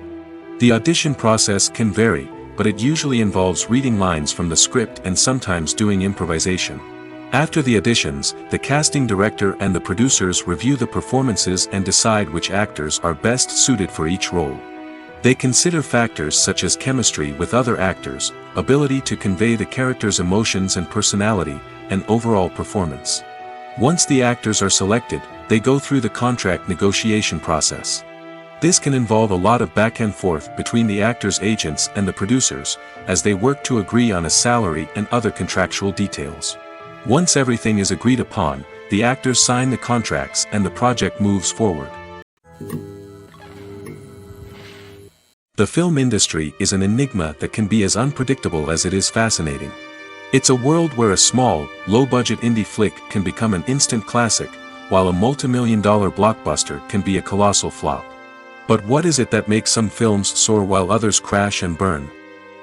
The audition process can vary, but it usually involves reading lines from the script and sometimes doing improvisation. After the auditions, the casting director and the producers review the performances and decide which actors are best suited for each role. They consider factors such as chemistry with other actors, ability to convey the character's emotions and personality, and overall performance. Once the actors are selected, they go through the contract negotiation process. This can involve a lot of back and forth between the actors' agents and the producers, as they work to agree on a salary and other contractual details. Once everything is agreed upon, the actors sign the contracts and the project moves forward. The film industry is an enigma that can be as unpredictable as it is fascinating. It's a world where a small, low-budget indie flick can become an instant classic, while a multi-million-dollar blockbuster can be a colossal flop. But what is it that makes some films soar while others crash and burn?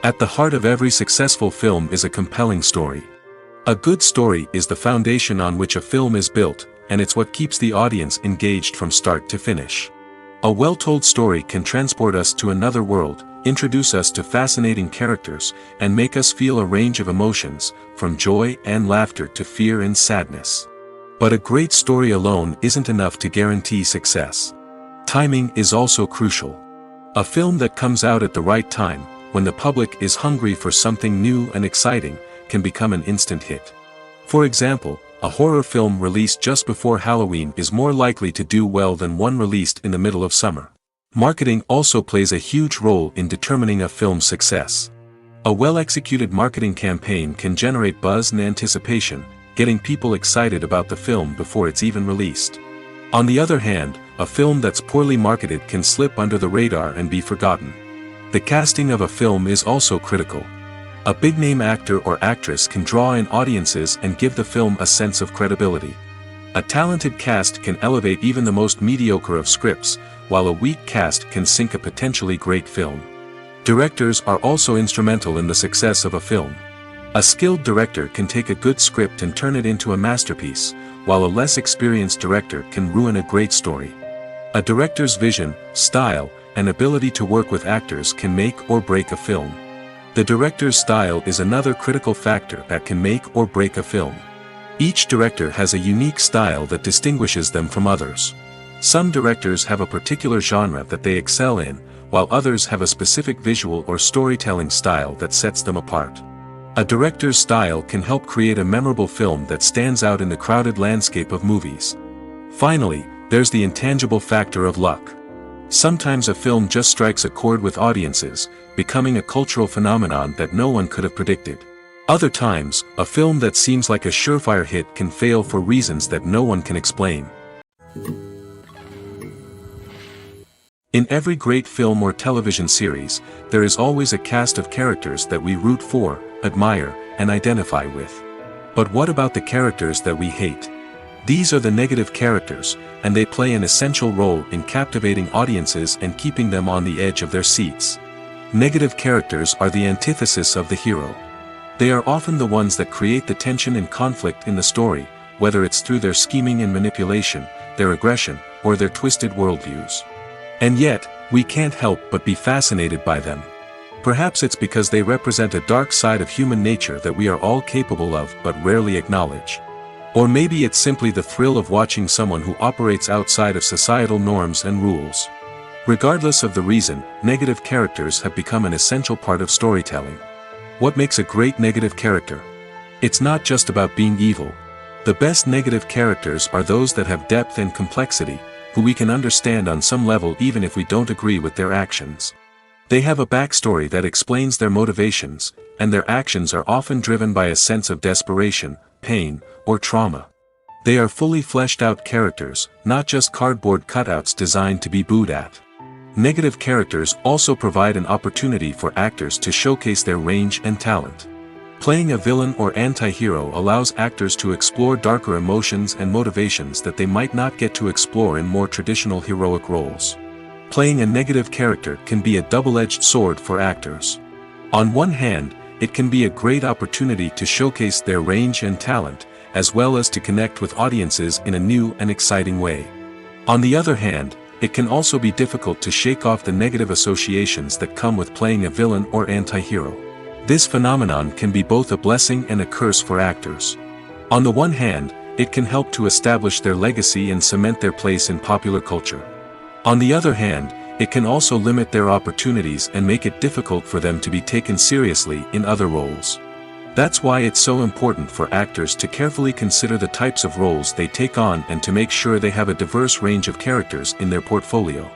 At the heart of every successful film is a compelling story. A good story is the foundation on which a film is built, and it's what keeps the audience engaged from start to finish. A well-told story can transport us to another world, introduce us to fascinating characters, and make us feel a range of emotions, from joy and laughter to fear and sadness. But a great story alone isn't enough to guarantee success. Timing is also crucial. A film that comes out at the right time, when the public is hungry for something new and exciting, can become an instant hit. For example, a horror film released just before Halloween is more likely to do well than one released in the middle of summer. Marketing also plays a huge role in determining a film's success. A well-executed marketing campaign can generate buzz and anticipation, getting people excited about the film before it's even released. On the other hand, a film that's poorly marketed can slip under the radar and be forgotten. The casting of a film is also critical. A big-name actor or actress can draw in audiences and give the film a sense of credibility. A talented cast can elevate even the most mediocre of scripts, while a weak cast can sink a potentially great film. Directors are also instrumental in the success of a film. A skilled director can take a good script and turn it into a masterpiece, while a less experienced director can ruin a great story. A director's vision, style, and ability to work with actors can make or break a film. The director's style is another critical factor that can make or break a film. Each director has a unique style that distinguishes them from others. Some directors have a particular genre that they excel in, while others have a specific visual or storytelling style that sets them apart. A director's style can help create a memorable film that stands out in the crowded landscape of movies. Finally, there's the intangible factor of luck. Sometimes a film just strikes a chord with audiences, becoming a cultural phenomenon that no one could have predicted. Other times, a film that seems like a surefire hit can fail for reasons that no one can explain. In every great film or television series, there is always a cast of characters that we root for, admire, and identify with. But what about the characters that we hate? These are the negative characters, and they play an essential role in captivating audiences and keeping them on the edge of their seats. Negative characters are the antithesis of the hero. They are often the ones that create the tension and conflict in the story, whether it's through their scheming and manipulation, their aggression, or their twisted worldviews. And yet, we can't help but be fascinated by them. Perhaps it's because they represent a dark side of human nature that we are all capable of but rarely acknowledge. Or maybe it's simply the thrill of watching someone who operates outside of societal norms and rules. Regardless of the reason, negative characters have become an essential part of storytelling. What makes a great negative character? It's not just about being evil. The best negative characters are those that have depth and complexity, who we can understand on some level even if we don't agree with their actions. They have a backstory that explains their motivations, and their actions are often driven by a sense of desperation, pain, or trauma. They are fully fleshed out characters, not just cardboard cutouts designed to be booed at. Negative characters also provide an opportunity for actors to showcase their range and talent. Playing a villain or anti-hero allows actors to explore darker emotions and motivations that they might not get to explore in more traditional heroic roles. Playing a negative character can be a double-edged sword for actors. On one hand, it can be a great opportunity to showcase their range and talent, as well as to connect with audiences in a new and exciting way. On the other hand, it can also be difficult to shake off the negative associations that come with playing a villain or anti-hero. This phenomenon can be both a blessing and a curse for actors. On the one hand, it can help to establish their legacy and cement their place in popular culture. On the other hand, it can also limit their opportunities and make it difficult for them to be taken seriously in other roles. That's why it's so important for actors to carefully consider the types of roles they take on and to make sure they have a diverse range of characters in their portfolio.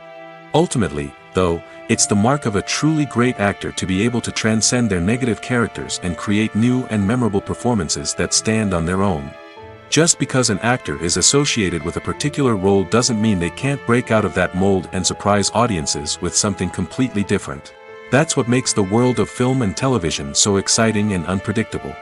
Ultimately, though, it's the mark of a truly great actor to be able to transcend their negative characters and create new and memorable performances that stand on their own. Just because an actor is associated with a particular role doesn't mean they can't break out of that mold and surprise audiences with something completely different. That's what makes the world of film and television so exciting and unpredictable.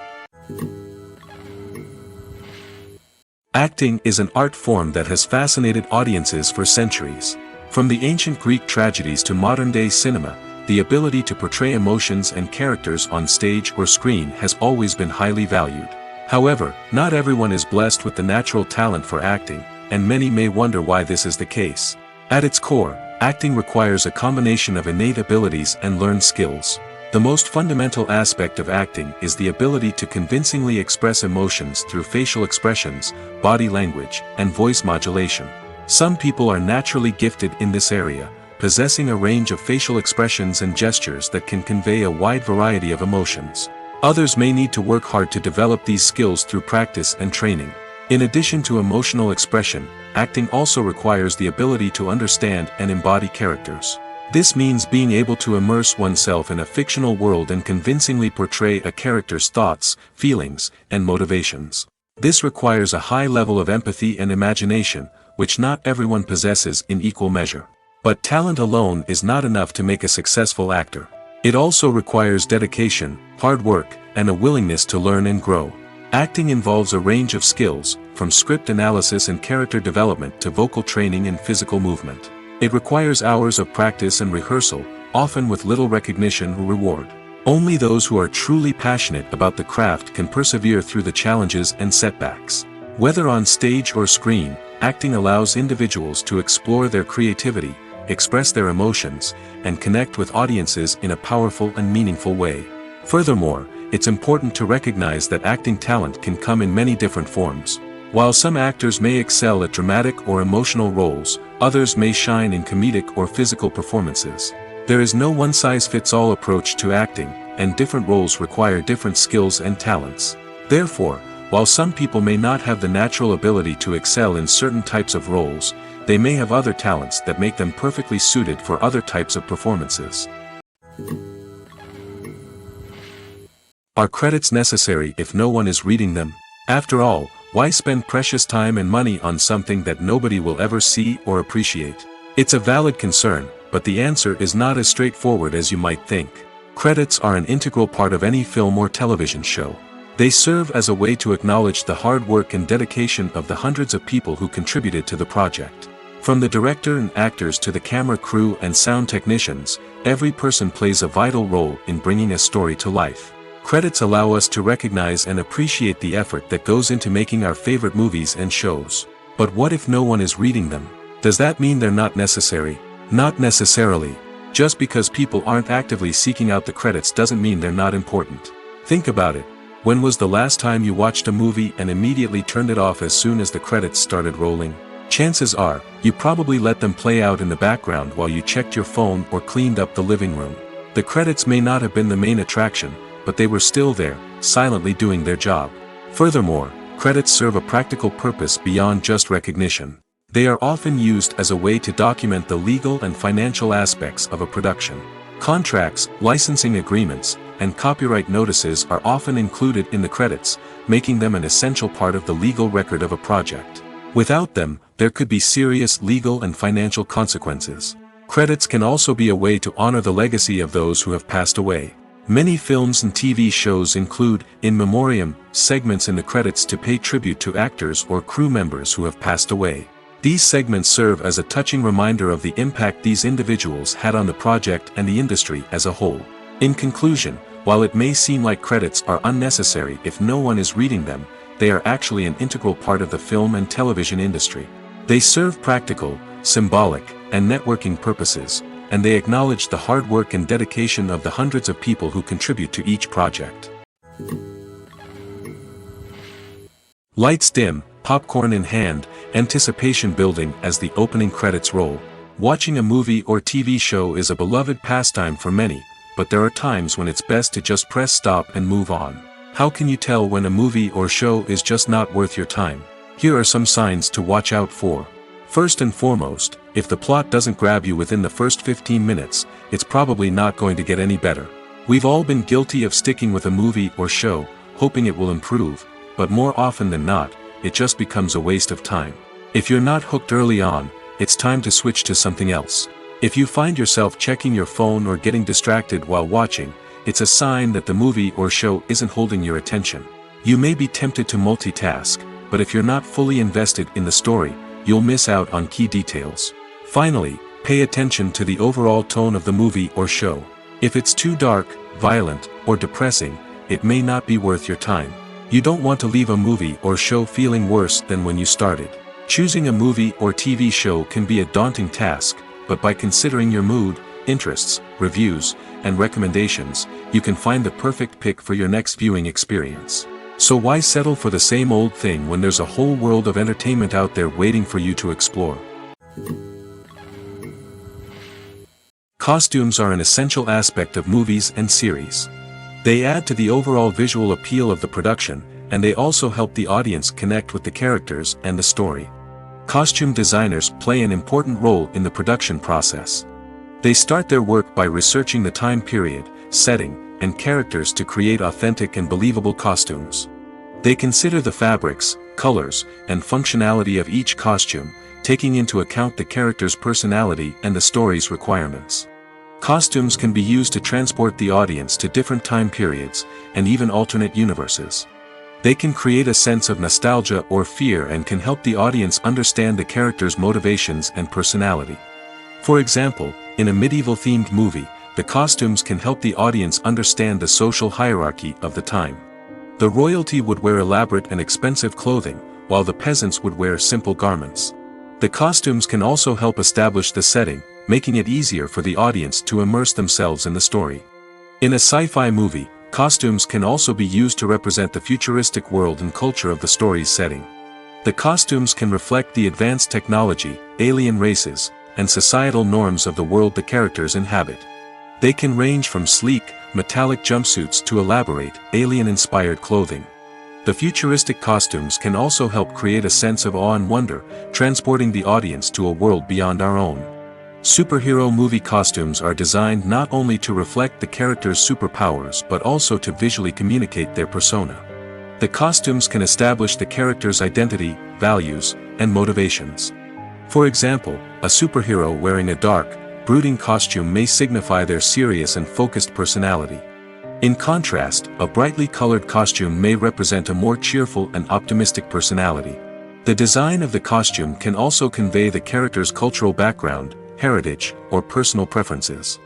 Acting is an art form that has fascinated audiences for centuries. From the ancient Greek tragedies to modern-day cinema, the ability to portray emotions and characters on stage or screen has always been highly valued. However, not everyone is blessed with the natural talent for acting, and many may wonder why this is the case. At its core, acting requires a combination of innate abilities and learned skills. The most fundamental aspect of acting is the ability to convincingly express emotions through facial expressions, body language, and voice modulation. Some people are naturally gifted in this area, possessing a range of facial expressions and gestures that can convey a wide variety of emotions. Others may need to work hard to develop these skills through practice and training. In addition to emotional expression, acting also requires the ability to understand and embody characters. This means being able to immerse oneself in a fictional world and convincingly portray a character's thoughts, feelings, and motivations. This requires a high level of empathy and imagination, which not everyone possesses in equal measure. But talent alone is not enough to make a successful actor. It also requires dedication, hard work, and a willingness to learn and grow. Acting involves a range of skills, from script analysis and character development to vocal training and physical movement. It requires hours of practice and rehearsal, often with little recognition or reward. Only those who are truly passionate about the craft can persevere through the challenges and setbacks. Whether on stage or screen, acting allows individuals to explore their creativity, express their emotions, and connect with audiences in a powerful and meaningful way. Furthermore, it's important to recognize that acting talent can come in many different forms. While some actors may excel at dramatic or emotional roles, others may shine in comedic or physical performances. There is no one-size-fits-all approach to acting, and different roles require different skills and talents. Therefore, while some people may not have the natural ability to excel in certain types of roles, they may have other talents that make them perfectly suited for other types of performances. Are credits necessary if no one is reading them? After all, why spend precious time and money on something that nobody will ever see or appreciate? It's a valid concern, but the answer is not as straightforward as you might think. Credits are an integral part of any film or television show. They serve as a way to acknowledge the hard work and dedication of the hundreds of people who contributed to the project. From the director and actors to the camera crew and sound technicians, every person plays a vital role in bringing a story to life. Credits allow us to recognize and appreciate the effort that goes into making our favorite movies and shows. But what if no one is reading them? Does that mean they're not necessary? Not necessarily. Just because people aren't actively seeking out the credits doesn't mean they're not important. Think about it. When was the last time you watched a movie and immediately turned it off as soon as the credits started rolling? Chances are, you probably let them play out in the background while you checked your phone or cleaned up the living room. The credits may not have been the main attraction, but they were still there, silently doing their job. Furthermore, credits serve a practical purpose beyond just recognition. They are often used as a way to document the legal and financial aspects of a production. Contracts, licensing agreements, and copyright notices are often included in the credits, making them an essential part of the legal record of a project. Without them, there could be serious legal and financial consequences. Credits can also be a way to honor the legacy of those who have passed away. Many films and TV shows include, in memoriam, segments in the credits to pay tribute to actors or crew members who have passed away. These segments serve as a touching reminder of the impact these individuals had on the project and the industry as a whole. In conclusion, while it may seem like credits are unnecessary if no one is reading them, they are actually an integral part of the film and television industry. They serve practical, symbolic, and networking purposes, and they acknowledge the hard work and dedication of the hundreds of people who contribute to each project. Lights dim, popcorn in hand, anticipation building as the opening credits roll. Watching a movie or TV show is a beloved pastime for many, but there are times when it's best to just press stop and move on. How can you tell when a movie or show is just not worth your time? Here are some signs to watch out for. First and foremost, if the plot doesn't grab you within the first 15 minutes, it's probably not going to get any better. We've all been guilty of sticking with a movie or show, hoping it will improve, but more often than not, it just becomes a waste of time. If you're not hooked early on, it's time to switch to something else. If you find yourself checking your phone or getting distracted while watching, it's a sign that the movie or show isn't holding your attention. You may be tempted to multitask, but if you're not fully invested in the story, you'll miss out on key details. Finally, pay attention to the overall tone of the movie or show. If it's too dark, violent, or depressing, it may not be worth your time. You don't want to leave a movie or show feeling worse than when you started. Choosing a movie or TV show can be a daunting task, but by considering your mood, interests, reviews, and recommendations, you can find the perfect pick for your next viewing experience. So why settle for the same old thing when there's a whole world of entertainment out there waiting for you to explore? Costumes are an essential aspect of movies and series. They add to the overall visual appeal of the production, and they also help the audience connect with the characters and the story. Costume designers play an important role in the production process. They start their work by researching the time period, setting, and characters to create authentic and believable costumes. They consider the fabrics, colors, and functionality of each costume, taking into account the character's personality and the story's requirements. Costumes can be used to transport the audience to different time periods, and even alternate universes. They can create a sense of nostalgia or fear and can help the audience understand the character's motivations and personality. For example, in a medieval-themed movie, the costumes can help the audience understand the social hierarchy of the time. The royalty would wear elaborate and expensive clothing, while the peasants would wear simple garments. The costumes can also help establish the setting, making it easier for the audience to immerse themselves in the story. In a sci-fi movie, costumes can also be used to represent the futuristic world and culture of the story's setting. The costumes can reflect the advanced technology, alien races, and societal norms of the world the characters inhabit. They can range from sleek, metallic jumpsuits to elaborate, alien-inspired clothing. The futuristic costumes can also help create a sense of awe and wonder, transporting the audience to a world beyond our own. Superhero movie costumes are designed not only to reflect the character's superpowers but also to visually communicate their persona. The costumes can establish the character's identity, values, and motivations. For example, a superhero wearing a dark, brooding costume may signify their serious and focused personality. In contrast, a brightly colored costume may represent a more cheerful and optimistic personality. The design of the costume can also convey the character's cultural background, heritage, or personal preferences.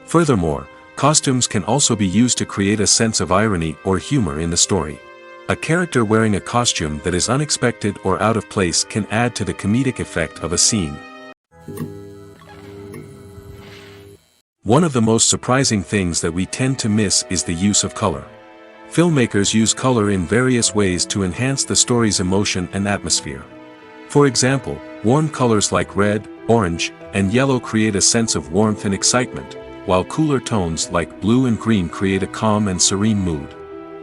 Furthermore, costumes can also be used to create a sense of irony or humor in the story. A character wearing a costume that is unexpected or out of place can add to the comedic effect of a scene. One of the most surprising things that we tend to miss is the use of color. Filmmakers use color in various ways to enhance the story's emotion and atmosphere. For example, warm colors like red, orange, and yellow create a sense of warmth and excitement, while cooler tones like blue and green create a calm and serene mood.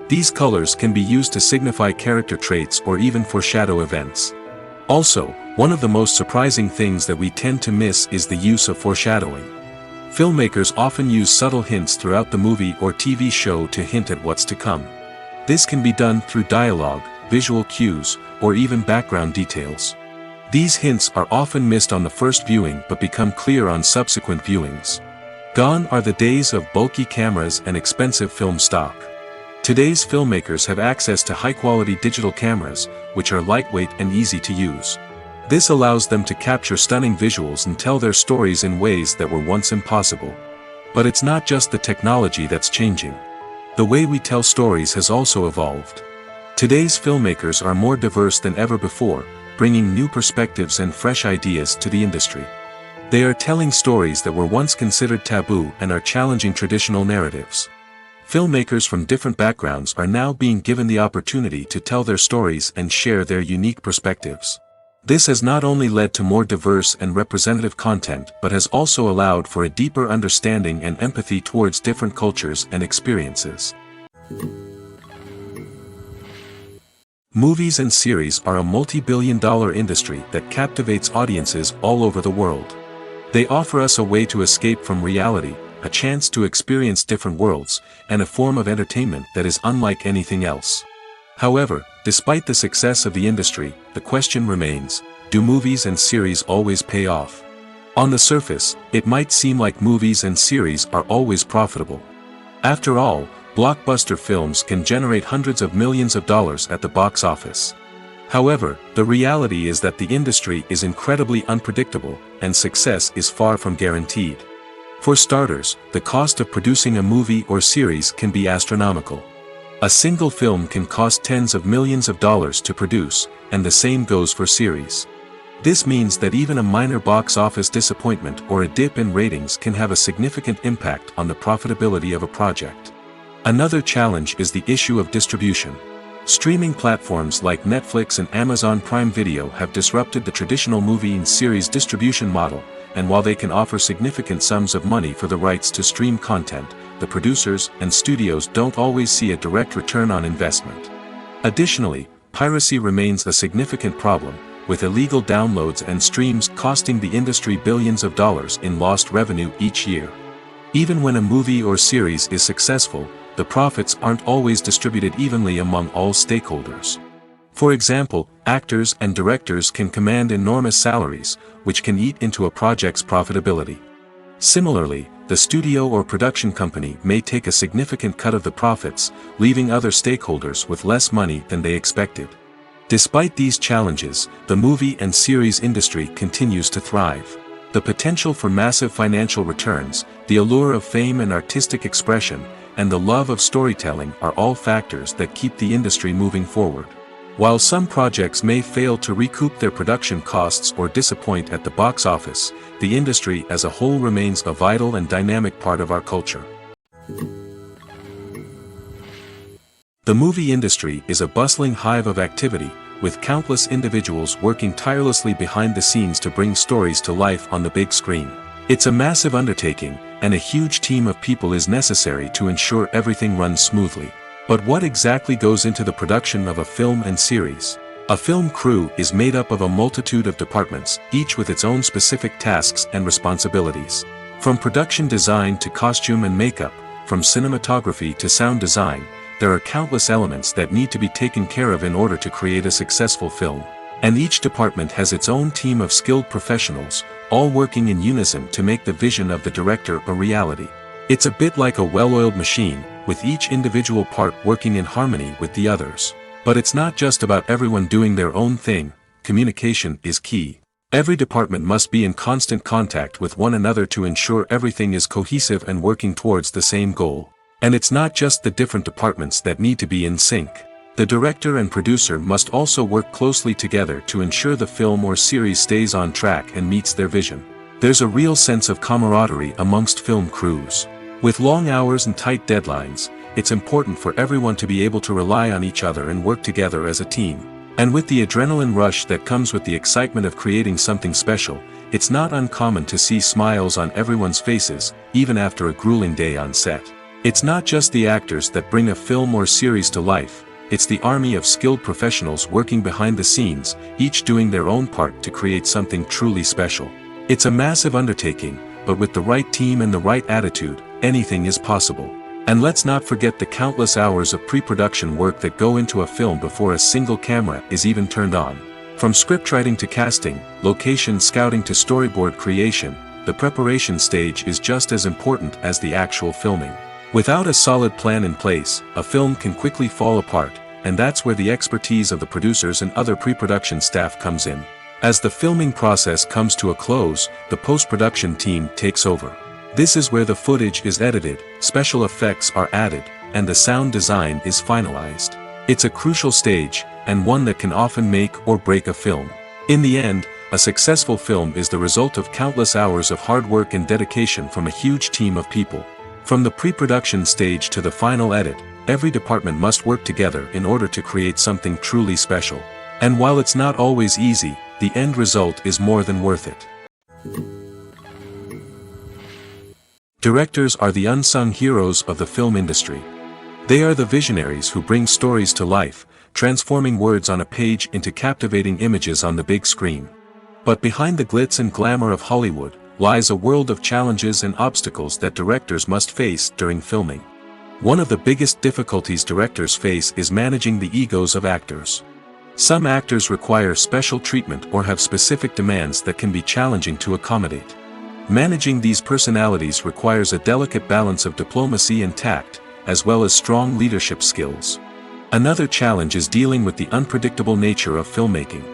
These colors can be used to signify character traits or even foreshadow events. Also, one of the most surprising things that we tend to miss is the use of foreshadowing. Filmmakers often use subtle hints throughout the movie or TV show to hint at what's to come. This can be done through dialogue, visual cues, or even background details. These hints are often missed on the first viewing but become clear on subsequent viewings. Gone are the days of bulky cameras and expensive film stock. Today's filmmakers have access to high-quality digital cameras, which are lightweight and easy to use. This allows them to capture stunning visuals and tell their stories in ways that were once impossible. But it's not just the technology that's changing. The way we tell stories has also evolved. Today's filmmakers are more diverse than ever before, bringing new perspectives and fresh ideas to the industry. They are telling stories that were once considered taboo and are challenging traditional narratives. Filmmakers from different backgrounds are now being given the opportunity to tell their stories and share their unique perspectives. This has not only led to more diverse and representative content but has also allowed for a deeper understanding and empathy towards different cultures and experiences. Movies and series are a multi-billion-dollar industry that captivates audiences all over the world. They offer us a way to escape from reality, a chance to experience different worlds, and a form of entertainment that is unlike anything else. However, despite the success of the industry, the question remains, do movies and series always pay off? On the surface, it might seem like movies and series are always profitable. After all, blockbuster films can generate hundreds of millions of dollars at the box office. However, the reality is that the industry is incredibly unpredictable, and success is far from guaranteed. For starters, the cost of producing a movie or series can be astronomical. A single film can cost tens of millions of dollars to produce, and the same goes for series. This means that even a minor box office disappointment or a dip in ratings can have a significant impact on the profitability of a project. Another challenge is the issue of distribution. Streaming platforms like Netflix and Amazon Prime Video have disrupted the traditional movie and series distribution model, and while they can offer significant sums of money for the rights to stream content, the producers and studios don't always see a direct return on investment. Additionally, piracy remains a significant problem, with illegal downloads and streams costing the industry billions of dollars in lost revenue each year. Even when a movie or series is successful, the profits aren't always distributed evenly among all stakeholders. For example, actors and directors can command enormous salaries, which can eat into a project's profitability. Similarly, the studio or production company may take a significant cut of the profits, leaving other stakeholders with less money than they expected. Despite these challenges, the movie and series industry continues to thrive. The potential for massive financial returns, the allure of fame and artistic expression, and the love of storytelling are all factors that keep the industry moving forward. While some projects may fail to recoup their production costs or disappoint at the box office, the industry as a whole remains a vital and dynamic part of our culture. The movie industry is a bustling hive of activity, with countless individuals working tirelessly behind the scenes to bring stories to life on the big screen. It's a massive undertaking, and a huge team of people is necessary to ensure everything runs smoothly. But what exactly goes into the production of a film and series? A film crew is made up of a multitude of departments, each with its own specific tasks and responsibilities. From production design to costume and makeup, from cinematography to sound design, there are countless elements that need to be taken care of in order to create a successful film. And each department has its own team of skilled professionals, all working in unison to make the vision of the director a reality. It's a bit like a well-oiled machine, with each individual part working in harmony with the others. But it's not just about everyone doing their own thing. Communication is key. Every department must be in constant contact with one another to ensure everything is cohesive and working towards the same goal. And it's not just the different departments that need to be in sync. The director and producer must also work closely together to ensure the film or series stays on track and meets their vision. There's a real sense of camaraderie amongst film crews. With long hours and tight deadlines, it's important for everyone to be able to rely on each other and work together as a team. And with the adrenaline rush that comes with the excitement of creating something special, it's not uncommon to see smiles on everyone's faces, even after a grueling day on set. It's not just the actors that bring a film or series to life. It's the army of skilled professionals working behind the scenes, each doing their own part to create something truly special. It's a massive undertaking, but with the right team and the right attitude, anything is possible. And let's not forget the countless hours of pre-production work that go into a film before a single camera is even turned on. From scriptwriting to casting, location scouting to storyboard creation, the preparation stage is just as important as the actual filming. Without a solid plan in place, a film can quickly fall apart, and that's where the expertise of the producers and other pre-production staff comes in. As the filming process comes to a close, the post-production team takes over. This is where the footage is edited, special effects are added, and the sound design is finalized. It's a crucial stage, and one that can often make or break a film. In the end, a successful film is the result of countless hours of hard work and dedication from a huge team of people. From the pre-production stage to the final edit, every department must work together in order to create something truly special. And while it's not always easy, the end result is more than worth it. Directors are the unsung heroes of the film industry. They are the visionaries who bring stories to life, transforming words on a page into captivating images on the big screen. But behind the glitz and glamour of Hollywood, lies a world of challenges and obstacles that directors must face during filming. One of the biggest difficulties directors face is managing the egos of actors. Some actors require special treatment or have specific demands that can be challenging to accommodate. Managing these personalities requires a delicate balance of diplomacy and tact, as well as strong leadership skills. Another challenge is dealing with the unpredictable nature of filmmaking.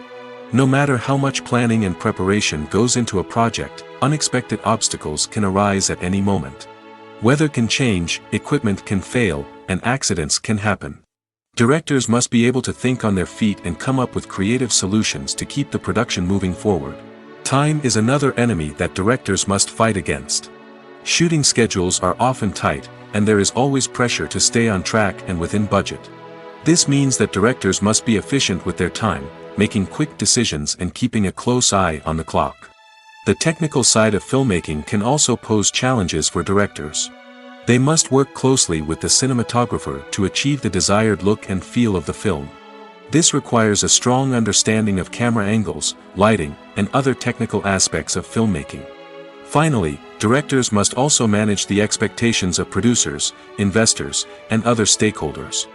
No matter how much planning and preparation goes into a project, unexpected obstacles can arise at any moment. Weather can change, equipment can fail, and accidents can happen. Directors must be able to think on their feet and come up with creative solutions to keep the production moving forward. Time is another enemy that directors must fight against. Shooting schedules are often tight, and there is always pressure to stay on track and within budget. This means that directors must be efficient with their time, making quick decisions and keeping a close eye on the clock. The technical side of filmmaking can also pose challenges for directors. They must work closely with the cinematographer to achieve the desired look and feel of the film. This requires a strong understanding of camera angles, lighting, and other technical aspects of filmmaking. Finally, directors must also manage the expectations of producers, investors, and other stakeholders.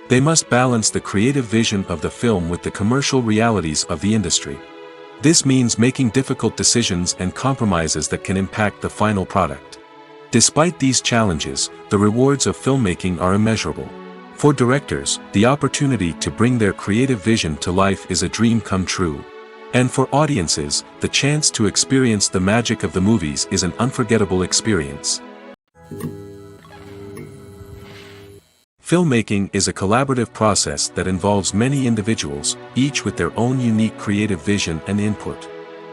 They must balance the creative vision of the film with the commercial realities of the industry. This means making difficult decisions and compromises that can impact the final product. Despite these challenges, the rewards of filmmaking are immeasurable. For directors, the opportunity to bring their creative vision to life is a dream come true. And for audiences, the chance to experience the magic of the movies is an unforgettable experience. Filmmaking is a collaborative process that involves many individuals, each with their own unique creative vision and input.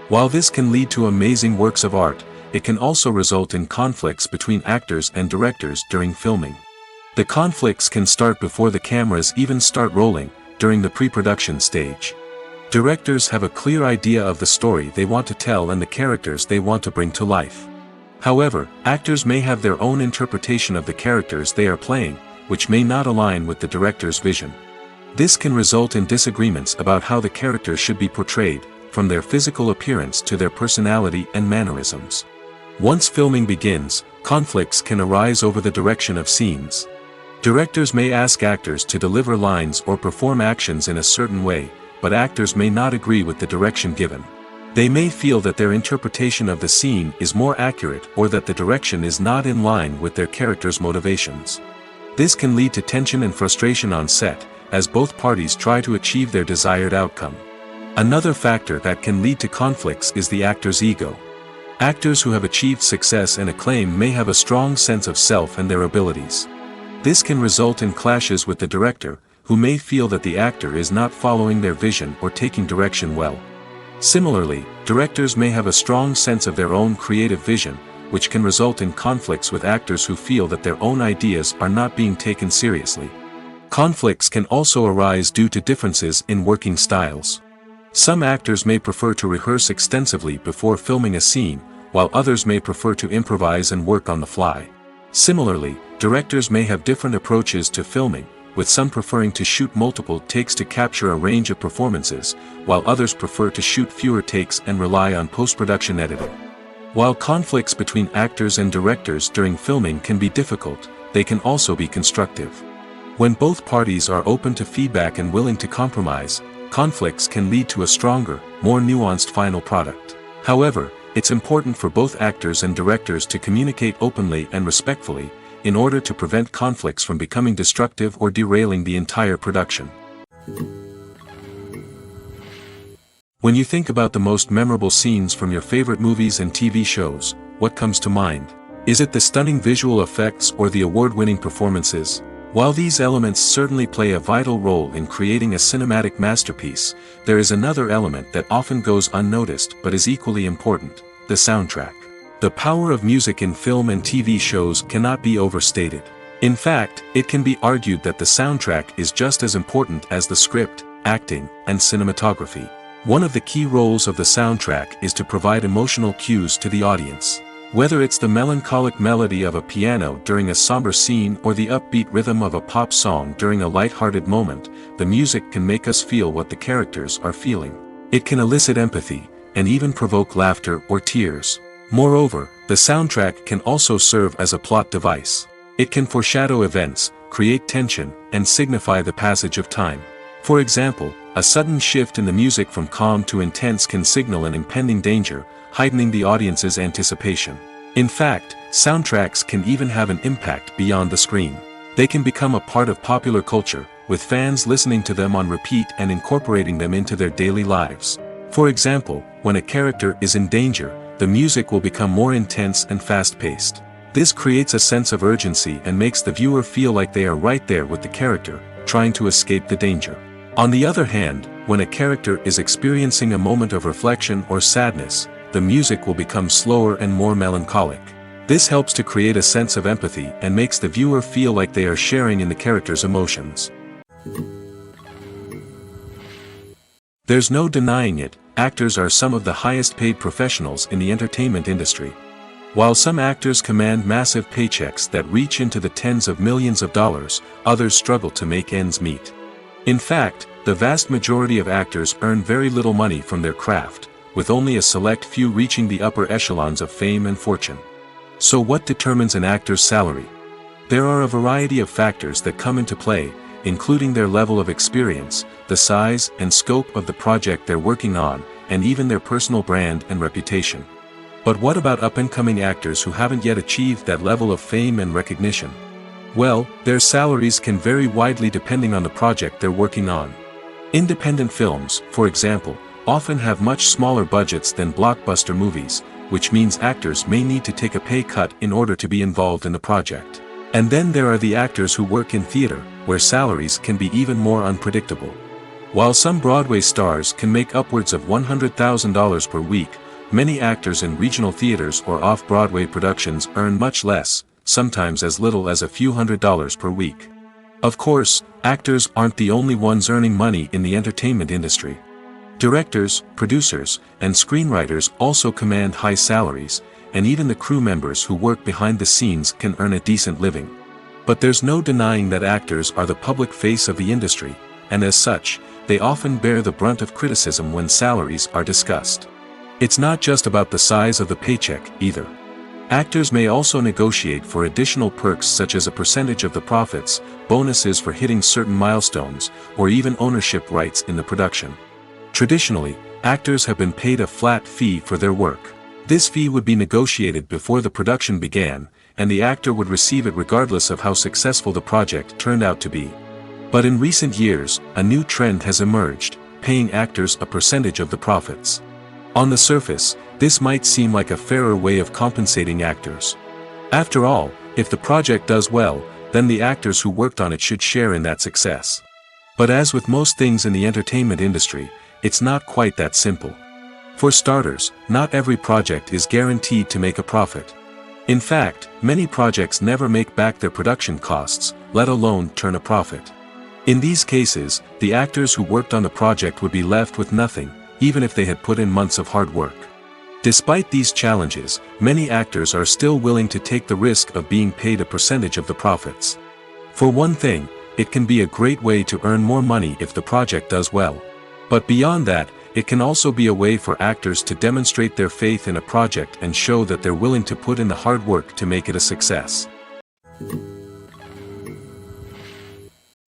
While this can lead to amazing works of art, it can also result in conflicts between actors and directors during filming. The conflicts can start before the cameras even start rolling, during the pre-production stage. Directors have a clear idea of the story they want to tell and the characters they want to bring to life. However, actors may have their own interpretation of the characters they are playing, which may not align with the director's vision. This can result in disagreements about how the characters should be portrayed, from their physical appearance to their personality and mannerisms. Once filming begins, conflicts can arise over the direction of scenes. Directors may ask actors to deliver lines or perform actions in a certain way, but actors may not agree with the direction given. They may feel that their interpretation of the scene is more accurate or that the direction is not in line with their character's motivations. This can lead to tension and frustration on set, as both parties try to achieve their desired outcome. Another factor that can lead to conflicts is the actor's ego. Actors who have achieved success and acclaim may have a strong sense of self and their abilities. This can result in clashes with the director, who may feel that the actor is not following their vision or taking direction well. Similarly, directors may have a strong sense of their own creative vision, which can result in conflicts with actors who feel that their own ideas are not being taken seriously. Conflicts can also arise due to differences in working styles. Some actors may prefer to rehearse extensively before filming a scene, while others may prefer to improvise and work on the fly. Similarly, directors may have different approaches to filming, with some preferring to shoot multiple takes to capture a range of performances, while others prefer to shoot fewer takes and rely on post-production editing. While conflicts between actors and directors during filming can be difficult, they can also be constructive. When both parties are open to feedback and willing to compromise, conflicts can lead to a stronger, more nuanced final product. However, it's important for both actors and directors to communicate openly and respectfully, in order to prevent conflicts from becoming destructive or derailing the entire production. When you think about the most memorable scenes from your favorite movies and TV shows, what comes to mind? Is it the stunning visual effects or the award-winning performances? While these elements certainly play a vital role in creating a cinematic masterpiece, there is another element that often goes unnoticed but is equally important: the soundtrack. The power of music in film and TV shows cannot be overstated. In fact, it can be argued that the soundtrack is just as important as the script, acting, and cinematography. One of the key roles of the soundtrack is to provide emotional cues to the audience. Whether it's the melancholic melody of a piano during a somber scene or the upbeat rhythm of a pop song during a light-hearted moment, the music can make us feel what the characters are feeling. It can elicit empathy, and even provoke laughter or tears. Moreover, the soundtrack can also serve as a plot device. It can foreshadow events, create tension, and signify the passage of time. For example, a sudden shift in the music from calm to intense can signal an impending danger, heightening the audience's anticipation. In fact, soundtracks can even have an impact beyond the screen. They can become a part of popular culture, with fans listening to them on repeat and incorporating them into their daily lives. For example, when a character is in danger, the music will become more intense and fast-paced. This creates a sense of urgency and makes the viewer feel like they are right there with the character, trying to escape the danger. On the other hand, when a character is experiencing a moment of reflection or sadness, the music will become slower and more melancholic. This helps to create a sense of empathy and makes the viewer feel like they are sharing in the character's emotions. There's no denying it, actors are some of the highest paid professionals in the entertainment industry. While some actors command massive paychecks that reach into the tens of millions of dollars, others struggle to make ends meet. In fact, the vast majority of actors earn very little money from their craft, with only a select few reaching the upper echelons of fame and fortune. So what determines an actor's salary? There are a variety of factors that come into play, including their level of experience, the size and scope of the project they're working on, and even their personal brand and reputation. But what about up-and-coming actors who haven't yet achieved that level of fame and recognition? Well, their salaries can vary widely depending on the project they're working on. Independent films, for example, often have much smaller budgets than blockbuster movies, which means actors may need to take a pay cut in order to be involved in the project. And then there are the actors who work in theater, where salaries can be even more unpredictable. While some Broadway stars can make upwards of $100,000 per week, many actors in regional theaters or off-Broadway productions earn much less, sometimes as little as a few $100s per week. Of course, actors aren't the only ones earning money in the entertainment industry. Directors, producers, and screenwriters also command high salaries, and even the crew members who work behind the scenes can earn a decent living. But there's no denying that actors are the public face of the industry, and as such, they often bear the brunt of criticism when salaries are discussed. It's not just about the size of the paycheck, either. Actors may also negotiate for additional perks such as a percentage of the profits, bonuses for hitting certain milestones, or even ownership rights in the production. Traditionally, actors have been paid a flat fee for their work. This fee would be negotiated before the production began, and the actor would receive it regardless of how successful the project turned out to be. But in recent years, a new trend has emerged, paying actors a percentage of the profits. On the surface, this might seem like a fairer way of compensating actors. After all, if the project does well, then the actors who worked on it should share in that success. But as with most things in the entertainment industry, it's not quite that simple. For starters, not every project is guaranteed to make a profit. In fact, many projects never make back their production costs, let alone turn a profit. In these cases, the actors who worked on the project would be left with nothing, even if they had put in months of hard work. Despite these challenges, many actors are still willing to take the risk of being paid a percentage of the profits. For one thing, it can be a great way to earn more money if the project does well. But beyond that, it can also be a way for actors to demonstrate their faith in a project and show that they're willing to put in the hard work to make it a success.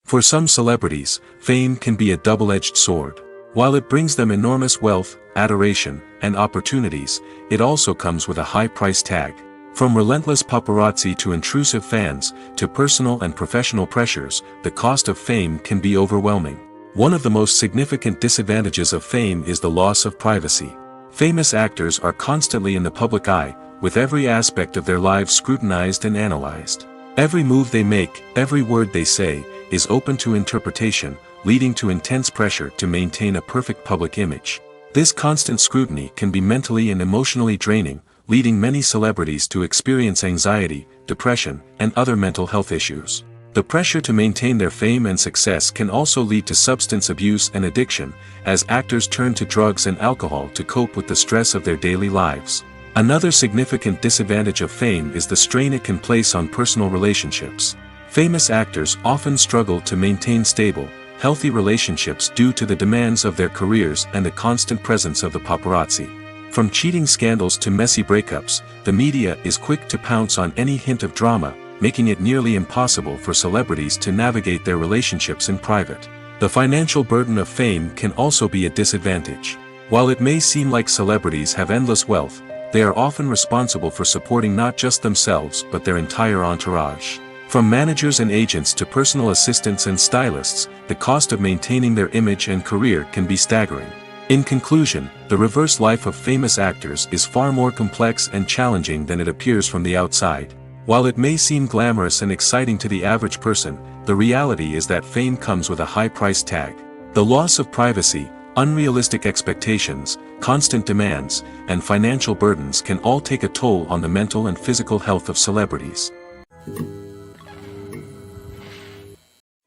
For some celebrities, fame can be a double-edged sword. While it brings them enormous wealth, adoration, and opportunities, it also comes with a high price tag. From relentless paparazzi to intrusive fans, to personal and professional pressures, the cost of fame can be overwhelming. One of the most significant disadvantages of fame is the loss of privacy. Famous actors are constantly in the public eye, with every aspect of their lives scrutinized and analyzed. Every move they make, every word they say, is open to interpretation, leading to intense pressure to maintain a perfect public image. This constant scrutiny can be mentally and emotionally draining, leading many celebrities to experience anxiety, depression, and other mental health issues. The pressure to maintain their fame and success can also lead to substance abuse and addiction, as actors turn to drugs and alcohol to cope with the stress of their daily lives. Another significant disadvantage of fame is the strain it can place on personal relationships. Famous actors often struggle to maintain stable, healthy relationships due to the demands of their careers and the constant presence of the paparazzi. From cheating scandals to messy breakups, the media is quick to pounce on any hint of drama, making it nearly impossible for celebrities to navigate their relationships in private. The financial burden of fame can also be a disadvantage. While it may seem like celebrities have endless wealth, they are often responsible for supporting not just themselves but their entire entourage. From managers and agents to personal assistants and stylists, the cost of maintaining their image and career can be staggering. In conclusion, the reverse life of famous actors is far more complex and challenging than it appears from the outside. While it may seem glamorous and exciting to the average person, the reality is that fame comes with a high price tag. The loss of privacy, unrealistic expectations, constant demands, and financial burdens can all take a toll on the mental and physical health of celebrities.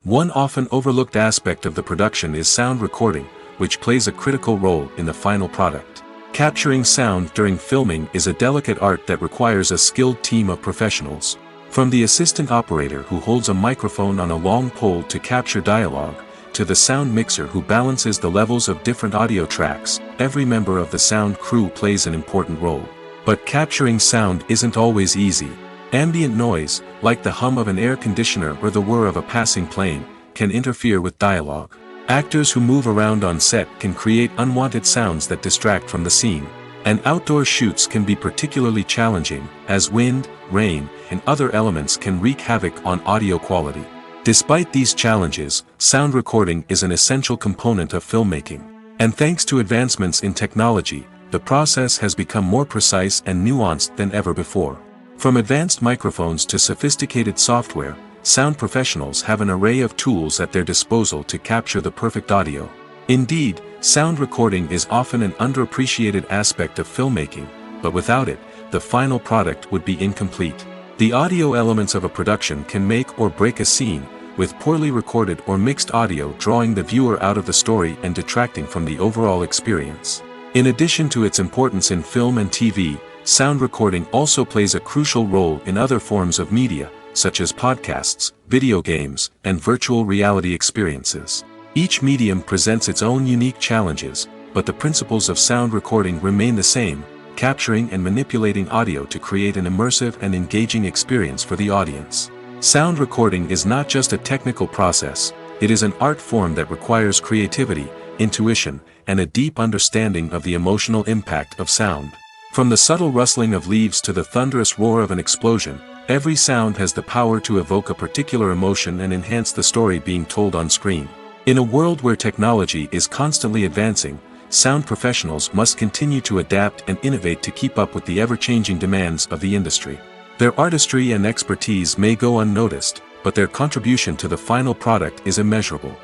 One often overlooked aspect of the production is sound recording, which plays a critical role in the final product. Capturing sound during filming is a delicate art that requires a skilled team of professionals. From the assistant operator who holds a microphone on a long pole to capture dialogue, to the sound mixer who balances the levels of different audio tracks, every member of the sound crew plays an important role. But capturing sound isn't always easy. Ambient noise, like the hum of an air conditioner or the whir of a passing plane, can interfere with dialogue. Actors who move around on set can create unwanted sounds that distract from the scene. And outdoor shoots can be particularly challenging, as wind, rain, and other elements can wreak havoc on audio quality. Despite these challenges, sound recording is an essential component of filmmaking. And thanks to advancements in technology, the process has become more precise and nuanced than ever before. From advanced microphones to sophisticated software, sound professionals have an array of tools at their disposal to capture the perfect audio. Indeed, sound recording is often an underappreciated aspect of filmmaking, but without it, the final product would be incomplete. The audio elements of a production can make or break a scene, with poorly recorded or mixed audio drawing the viewer out of the story and detracting from the overall experience. In addition to its importance in film and TV, sound recording also plays a crucial role in other forms of media, such as podcasts, video games, and virtual reality experiences. Each medium presents its own unique challenges, but the principles of sound recording remain the same: capturing and manipulating audio to create an immersive and engaging experience for the audience. Sound recording is not just a technical process, it is an art form that requires creativity, intuition, and a deep understanding of the emotional impact of sound. From the subtle rustling of leaves to the thunderous roar of an explosion, every sound has the power to evoke a particular emotion and enhance the story being told on screen. In a world where technology is constantly advancing, sound professionals must continue to adapt and innovate to keep up with the ever-changing demands of the industry. Their artistry and expertise may go unnoticed, but their contribution to the final product is immeasurable.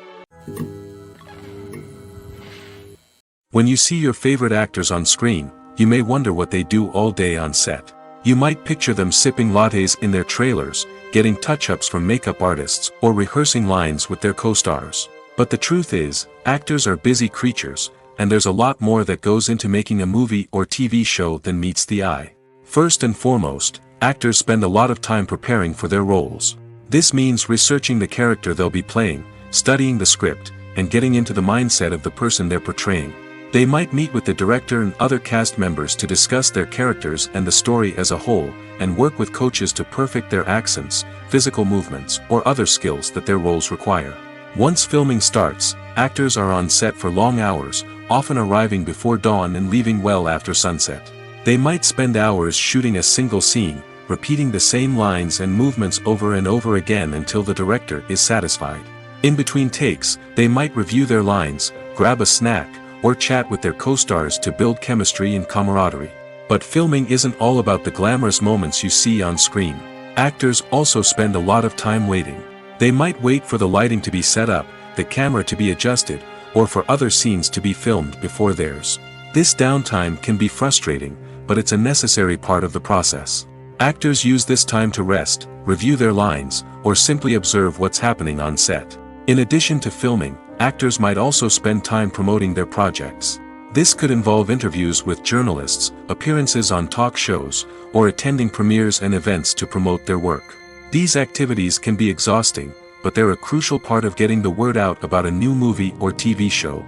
When you see your favorite actors on screen, you may wonder what they do all day on set. You might picture them sipping lattes in their trailers, getting touch-ups from makeup artists, or rehearsing lines with their co-stars. But the truth is, actors are busy creatures, and there's a lot more that goes into making a movie or TV show than meets the eye. First and foremost, actors spend a lot of time preparing for their roles. This means researching the character they'll be playing, studying the script, and getting into the mindset of the person they're portraying. They might meet with the director and other cast members to discuss their characters and the story as a whole, and work with coaches to perfect their accents, physical movements, or other skills that their roles require. Once filming starts, actors are on set for long hours, often arriving before dawn and leaving well after sunset. They might spend hours shooting a single scene, repeating the same lines and movements over and over again until the director is satisfied. In between takes, they might review their lines, grab a snack, or chat with their co-stars to build chemistry and camaraderie. But filming isn't all about the glamorous moments you see on screen. Actors also spend a lot of time waiting. They might wait for the lighting to be set up, the camera to be adjusted, or for other scenes to be filmed before theirs. This downtime can be frustrating, but it's a necessary part of the process. Actors use this time to rest, review their lines, or simply observe what's happening on set. In addition to filming, actors might also spend time promoting their projects. This could involve interviews with journalists, appearances on talk shows, or attending premieres and events to promote their work. These activities can be exhausting, but they're a crucial part of getting the word out about a new movie or TV show.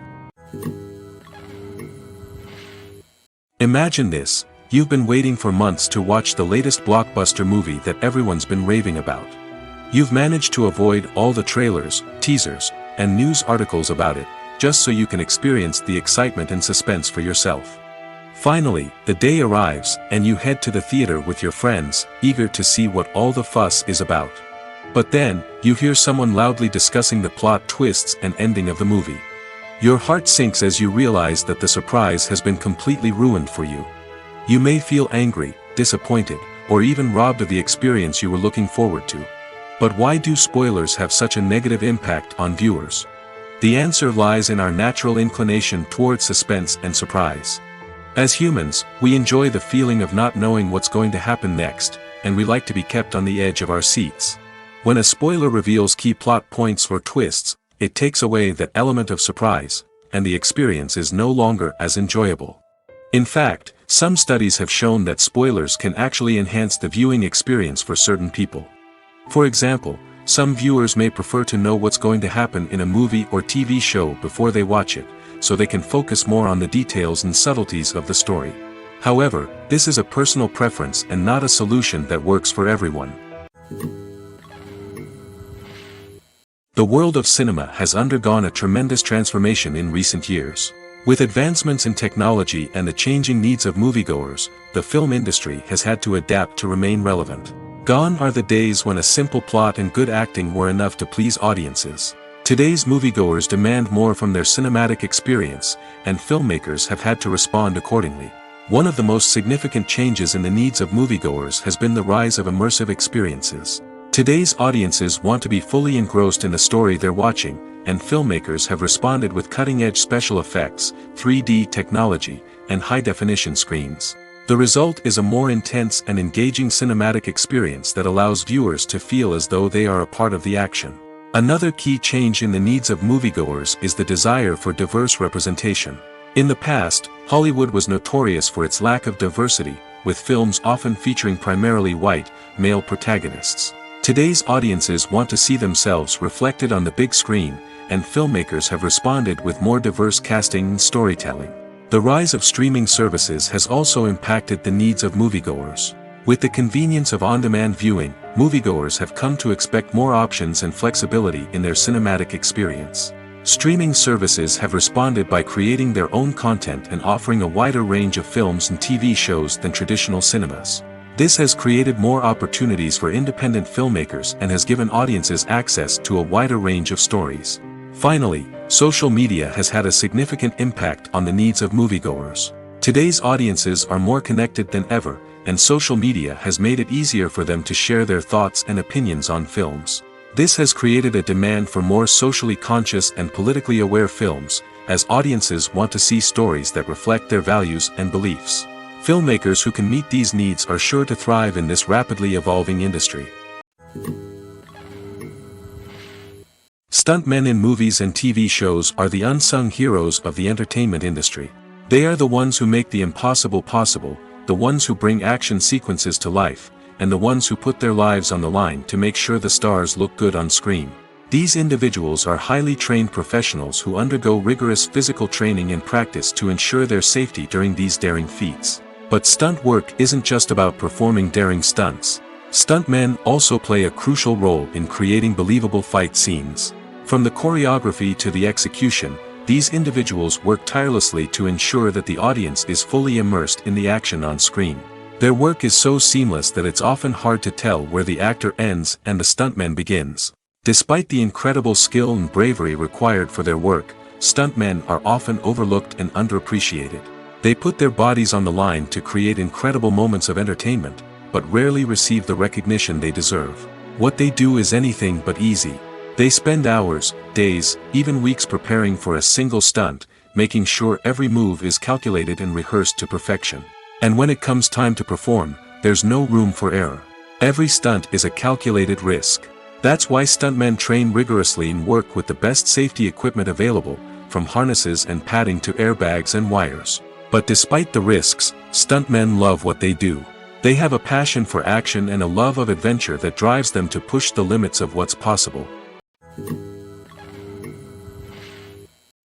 Imagine this: you've been waiting for months to watch the latest blockbuster movie that everyone's been raving about. You've managed to avoid all the trailers, teasers, and news articles about it, just so you can experience the excitement and suspense for yourself. Finally, the day arrives, and you head to the theater with your friends, eager to see what all the fuss is about. But then, you hear someone loudly discussing the plot twists and ending of the movie. Your heart sinks as you realize that the surprise has been completely ruined for you. You may feel angry, disappointed, or even robbed of the experience you were looking forward to. But why do spoilers have such a negative impact on viewers? The answer lies in our natural inclination toward suspense and surprise. As humans, we enjoy the feeling of not knowing what's going to happen next, and we like to be kept on the edge of our seats. When a spoiler reveals key plot points or twists, it takes away that element of surprise, and the experience is no longer as enjoyable. In fact, some studies have shown that spoilers can actually enhance the viewing experience for certain people. For example, some viewers may prefer to know what's going to happen in a movie or TV show before they watch it, so they can focus more on the details and subtleties of the story. However, this is a personal preference and not a solution that works for everyone. The world of cinema has undergone a tremendous transformation in recent years. With advancements in technology and the changing needs of moviegoers, the film industry has had to adapt to remain relevant. Gone are the days when a simple plot and good acting were enough to please audiences. Today's moviegoers demand more from their cinematic experience, and filmmakers have had to respond accordingly. One of the most significant changes in the needs of moviegoers has been the rise of immersive experiences. Today's audiences want to be fully engrossed in the story they're watching, and filmmakers have responded with cutting-edge special effects, 3D technology, and high-definition screens. The result is a more intense and engaging cinematic experience that allows viewers to feel as though they are a part of the action. Another key change in the needs of moviegoers is the desire for diverse representation. In the past, Hollywood was notorious for its lack of diversity, with films often featuring primarily white, male protagonists. Today's audiences want to see themselves reflected on the big screen, and filmmakers have responded with more diverse casting and storytelling. The rise of streaming services has also impacted the needs of moviegoers. With the convenience of on-demand viewing, moviegoers have come to expect more options and flexibility in their cinematic experience. Streaming services have responded by creating their own content and offering a wider range of films and TV shows than traditional cinemas. This has created more opportunities for independent filmmakers and has given audiences access to a wider range of stories. Finally, social media has had a significant impact on the needs of moviegoers. Today's audiences are more connected than ever, and social media has made it easier for them to share their thoughts and opinions on films. This has created a demand for more socially conscious and politically aware films, as audiences want to see stories that reflect their values and beliefs. Filmmakers who can meet these needs are sure to thrive in this rapidly evolving industry. Stuntmen in movies and TV shows are the unsung heroes of the entertainment industry. They are the ones who make the impossible possible, the ones who bring action sequences to life, and the ones who put their lives on the line to make sure the stars look good on screen. These individuals are highly trained professionals who undergo rigorous physical training and practice to ensure their safety during these daring feats. But stunt work isn't just about performing daring stunts. Stuntmen also play a crucial role in creating believable fight scenes. From the choreography to the execution, these individuals work tirelessly to ensure that the audience is fully immersed in the action on screen. Their work is so seamless that it's often hard to tell where the actor ends and the stuntman begins. Despite the incredible skill and bravery required for their work, stuntmen are often overlooked and underappreciated. They put their bodies on the line to create incredible moments of entertainment, but rarely receive the recognition they deserve. What they do is anything but easy. They spend hours, days, even weeks preparing for a single stunt, making sure every move is calculated and rehearsed to perfection. And when it comes time to perform, there's no room for error. Every stunt is a calculated risk. That's why stuntmen train rigorously and work with the best safety equipment available, from harnesses and padding to airbags and wires. But despite the risks, stuntmen love what they do. They have a passion for action and a love of adventure that drives them to push the limits of what's possible.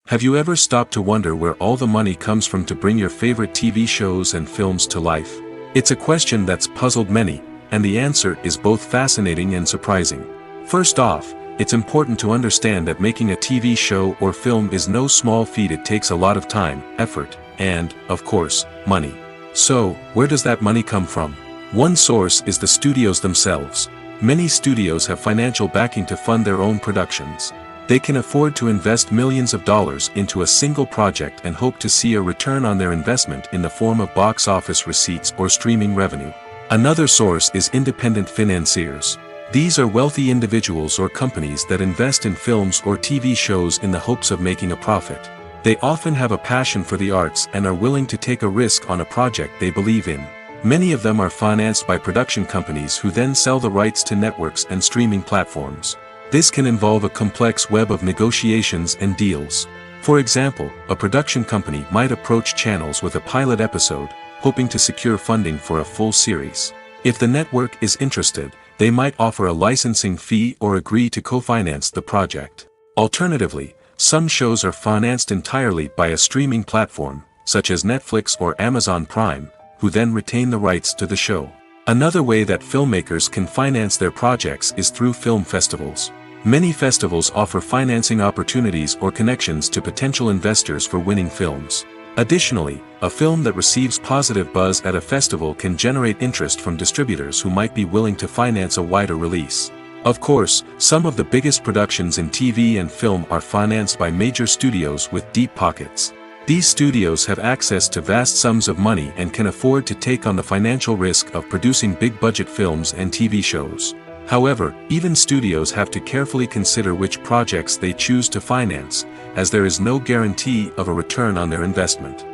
Have you ever stopped to wonder where all the money comes from to bring your favorite TV shows and films to life? It's a question that's puzzled many, and the answer is both fascinating and surprising. First off, it's important to understand that making a TV show or film is no small feat. It takes a lot of time, effort, and, of course, money. So, where does that money come from? One source is the studios themselves. Many studios have financial backing to fund their own productions. They can afford to invest millions of dollars into a single project and hope to see a return on their investment in the form of box office receipts or streaming revenue. Another source is independent financiers. These are wealthy individuals or companies that invest in films or TV shows in the hopes of making a profit. They often have a passion for the arts and are willing to take a risk on a project they believe in. Many of them are financed by production companies who then sell the rights to networks and streaming platforms. This can involve a complex web of negotiations and deals. For example, a production company might approach channels with a pilot episode, hoping to secure funding for a full series. If the network is interested, they might offer a licensing fee or agree to co-finance the project. Alternatively, some shows are financed entirely by a streaming platform, such as Netflix or Amazon Prime, who then retain the rights to the show. Another way that filmmakers can finance their projects is through film festivals. Many festivals offer financing opportunities or connections to potential investors for winning films. Additionally, a film that receives positive buzz at a festival can generate interest from distributors who might be willing to finance a wider release. Of course, some of the biggest productions in TV and film are financed by major studios with deep pockets. These studios have access to vast sums of money and can afford to take on the financial risk of producing big-budget films and TV shows. However, even studios have to carefully consider which projects they choose to finance, as there is no guarantee of a return on their investment.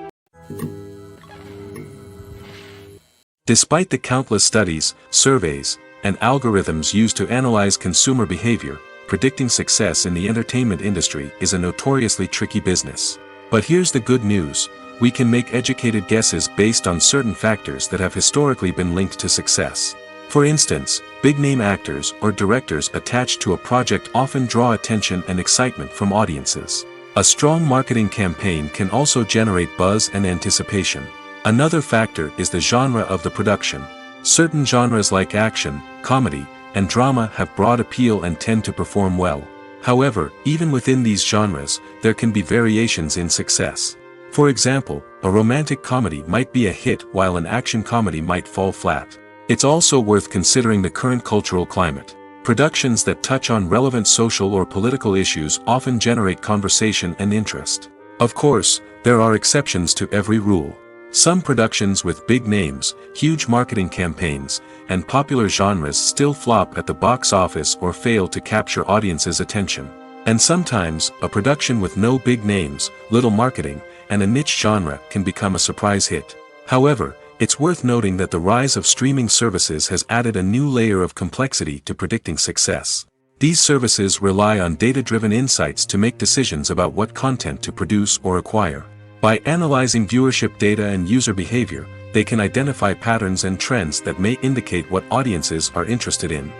Despite the countless studies, surveys, and algorithms used to analyze consumer behavior, predicting success in the entertainment industry is a notoriously tricky business. But here's the good news: we can make educated guesses based on certain factors that have historically been linked to success. For instance, big-name actors or directors attached to a project often draw attention and excitement from audiences. A strong marketing campaign can also generate buzz and anticipation. Another factor is the genre of the production. Certain genres like action, comedy, and drama have broad appeal and tend to perform well. However, even within these genres, there can be variations in success. For example, a romantic comedy might be a hit while an action comedy might fall flat. It's also worth considering the current cultural climate. Productions that touch on relevant social or political issues often generate conversation and interest. Of course, there are exceptions to every rule. Some productions with big names, huge marketing campaigns, and popular genres still flop at the box office or fail to capture audiences' attention. And sometimes, a production with no big names, little marketing, and a niche genre can become a surprise hit. However, it's worth noting that the rise of streaming services has added a new layer of complexity to predicting success. These services rely on data-driven insights to make decisions about what content to produce or acquire. By analyzing viewership data and user behavior, they can identify patterns and trends that may indicate what audiences are interested in.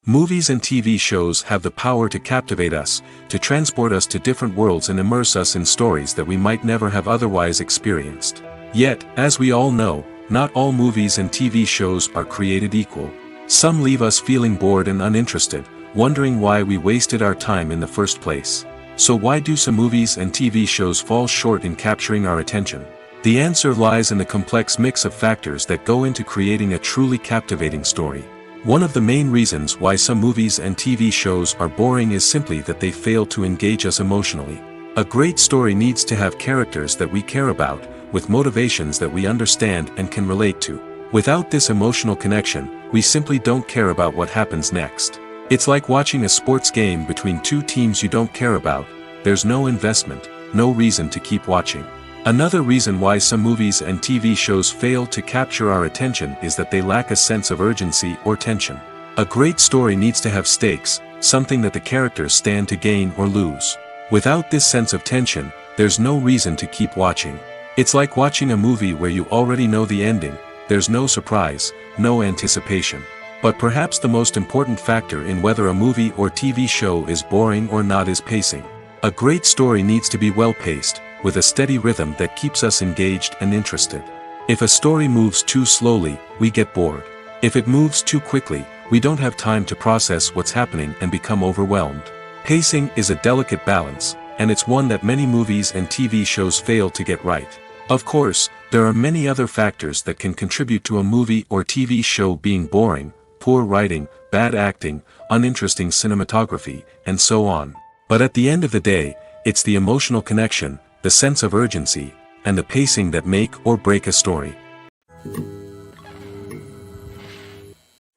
Movies and TV shows have the power to captivate us, to transport us to different worlds and immerse us in stories that we might never have otherwise experienced. Yet, as we all know, not all movies and TV shows are created equal. Some leave us feeling bored and uninterested, wondering why we wasted our time in the first place. So why do some movies and TV shows fall short in capturing our attention? The answer lies in the complex mix of factors that go into creating a truly captivating story. One of the main reasons why some movies and TV shows are boring is simply that they fail to engage us emotionally. A great story needs to have characters that we care about, with motivations that we understand and can relate to. Without this emotional connection, we simply don't care about what happens next. It's like watching a sports game between two teams you don't care about. There's no investment, no reason to keep watching. Another reason why some movies and TV shows fail to capture our attention is that they lack a sense of urgency or tension. A great story needs to have stakes, something that the characters stand to gain or lose. Without this sense of tension, there's no reason to keep watching. It's like watching a movie where you already know the ending. There's no surprise, no anticipation. But perhaps the most important factor in whether a movie or TV show is boring or not is pacing. A great story needs to be well-paced, with a steady rhythm that keeps us engaged and interested. If a story moves too slowly, we get bored. If it moves too quickly, we don't have time to process what's happening and become overwhelmed. Pacing is a delicate balance, and it's one that many movies and TV shows fail to get right. Of course, there are many other factors that can contribute to a movie or TV show being boring: poor writing, bad acting, uninteresting cinematography, and so on. But at the end of the day, it's the emotional connection, the sense of urgency, and the pacing that make or break a story.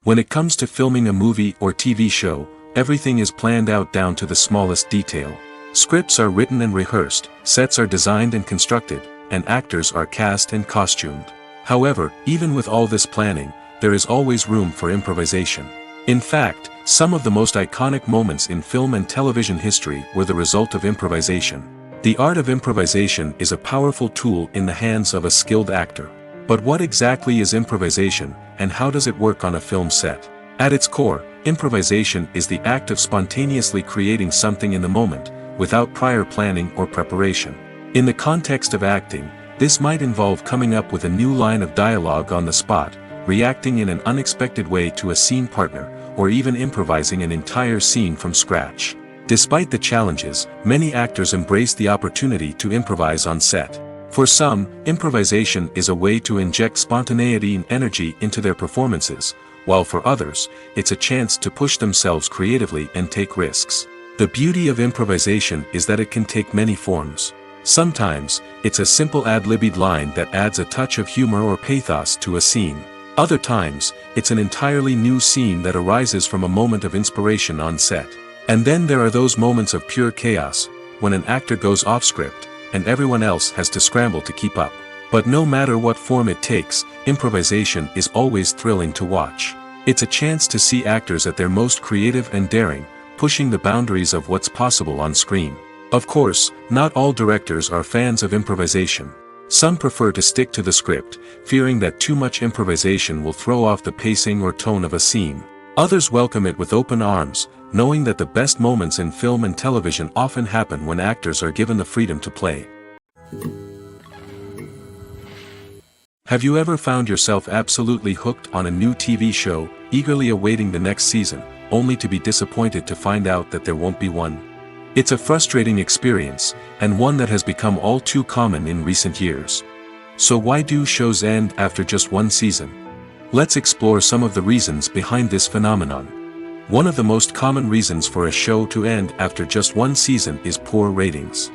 When it comes to filming a movie or TV show, everything is planned out down to the smallest detail. Scripts are written and rehearsed, sets are designed and constructed, and actors are cast and costumed. However, even with all this planning, there is always room for improvisation. In fact, some of the most iconic moments in film and television history were the result of improvisation. The art of improvisation is a powerful tool in the hands of a skilled actor. But what exactly is improvisation, and how does it work on a film set? At its core, improvisation is the act of spontaneously creating something in the moment, without prior planning or preparation. In the context of acting, this might involve coming up with a new line of dialogue on the spot, reacting in an unexpected way to a scene partner, or even improvising an entire scene from scratch. Despite the challenges, many actors embrace the opportunity to improvise on set. For some, improvisation is a way to inject spontaneity and energy into their performances, while for others, it's a chance to push themselves creatively and take risks. The beauty of improvisation is that it can take many forms. Sometimes, it's a simple ad-libbed line that adds a touch of humor or pathos to a scene. Other times, it's an entirely new scene that arises from a moment of inspiration on set. And then there are those moments of pure chaos, when an actor goes off script, and everyone else has to scramble to keep up. But no matter what form it takes, improvisation is always thrilling to watch. It's a chance to see actors at their most creative and daring, pushing the boundaries of what's possible on screen. Of course, not all directors are fans of improvisation. Some prefer to stick to the script, fearing that too much improvisation will throw off the pacing or tone of a scene. Others welcome it with open arms, knowing that the best moments in film and television often happen when actors are given the freedom to play. Have you ever found yourself absolutely hooked on a new TV show, eagerly awaiting the next season, only to be disappointed to find out that there won't be one? It's a frustrating experience, and one that has become all too common in recent years. So why do shows end after just one season? Let's explore some of the reasons behind this phenomenon. One of the most common reasons for a show to end after just one season is poor ratings.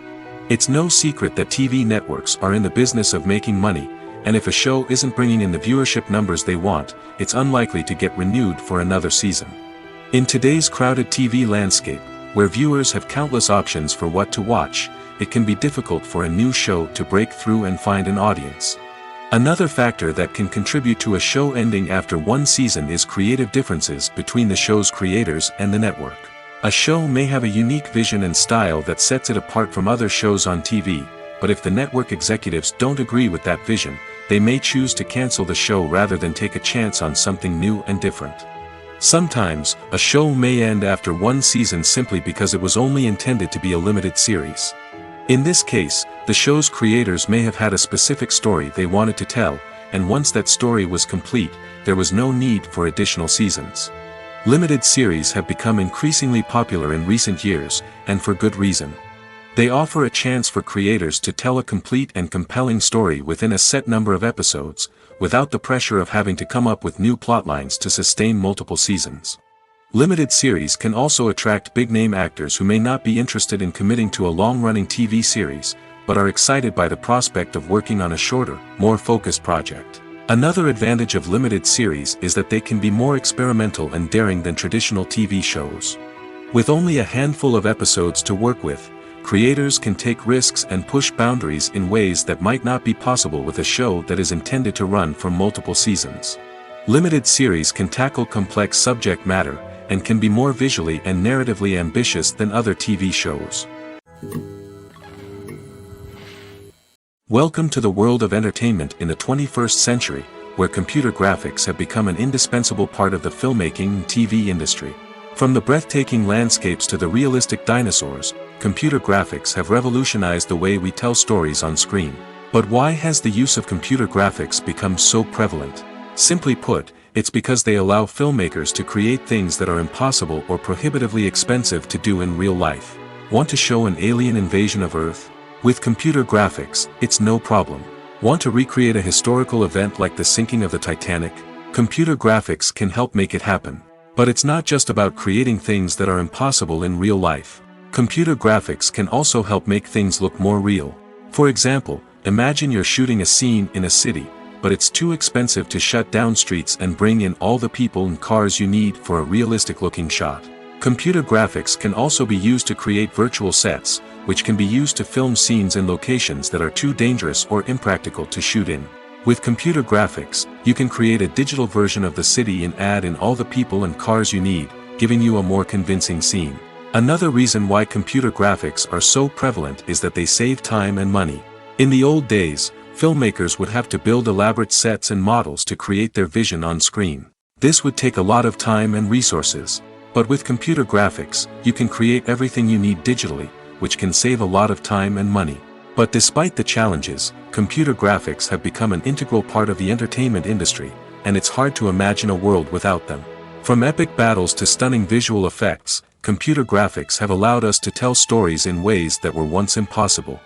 It's no secret that TV networks are in the business of making money, and if a show isn't bringing in the viewership numbers they want, it's unlikely to get renewed for another season. In today's crowded TV landscape, where viewers have countless options for what to watch, it can be difficult for a new show to break through and find an audience. Another factor that can contribute to a show ending after one season is creative differences between the show's creators and the network. A show may have a unique vision and style that sets it apart from other shows on TV, but if the network executives don't agree with that vision, they may choose to cancel the show rather than take a chance on something new and different. Sometimes, a show may end after one season simply because it was only intended to be a limited series. In this case, the show's creators may have had a specific story they wanted to tell, and once that story was complete, there was no need for additional seasons. Limited series have become increasingly popular in recent years, and for good reason. They offer a chance for creators to tell a complete and compelling story within a set number of episodes, without the pressure of having to come up with new plotlines to sustain multiple seasons. Limited series can also attract big-name actors who may not be interested in committing to a long-running TV series, but are excited by the prospect of working on a shorter, more focused project. Another advantage of limited series is that they can be more experimental and daring than traditional TV shows. With only a handful of episodes to work with, creators can take risks and push boundaries in ways that might not be possible with a show that is intended to run for multiple seasons. Limited series can tackle complex subject matter, and can be more visually and narratively ambitious than other TV shows. Welcome to the world of entertainment in the 21st century, where computer graphics have become an indispensable part of the filmmaking and TV industry. From the breathtaking landscapes to the realistic dinosaurs, computer graphics have revolutionized the way we tell stories on screen. But why has the use of computer graphics become so prevalent? Simply put, it's because they allow filmmakers to create things that are impossible or prohibitively expensive to do in real life. Want to show an alien invasion of Earth? With computer graphics, it's no problem. Want to recreate a historical event like the sinking of the Titanic? Computer graphics can help make it happen. But it's not just about creating things that are impossible in real life. Computer graphics can also help make things look more real. For example, imagine you're shooting a scene in a city, but it's too expensive to shut down streets and bring in all the people and cars you need for a realistic-looking shot. Computer graphics can also be used to create virtual sets, which can be used to film scenes in locations that are too dangerous or impractical to shoot in. With computer graphics, you can create a digital version of the city and add in all the people and cars you need, giving you a more convincing scene. Another reason why computer graphics are so prevalent is that they save time and money. In the old days, filmmakers would have to build elaborate sets and models to create their vision on screen. This would take a lot of time and resources. But with computer graphics, you can create everything you need digitally, which can save a lot of time and money. But despite the challenges, computer graphics have become an integral part of the entertainment industry, and it's hard to imagine a world without them. From epic battles to stunning visual effects, computer graphics have allowed us to tell stories in ways that were once impossible.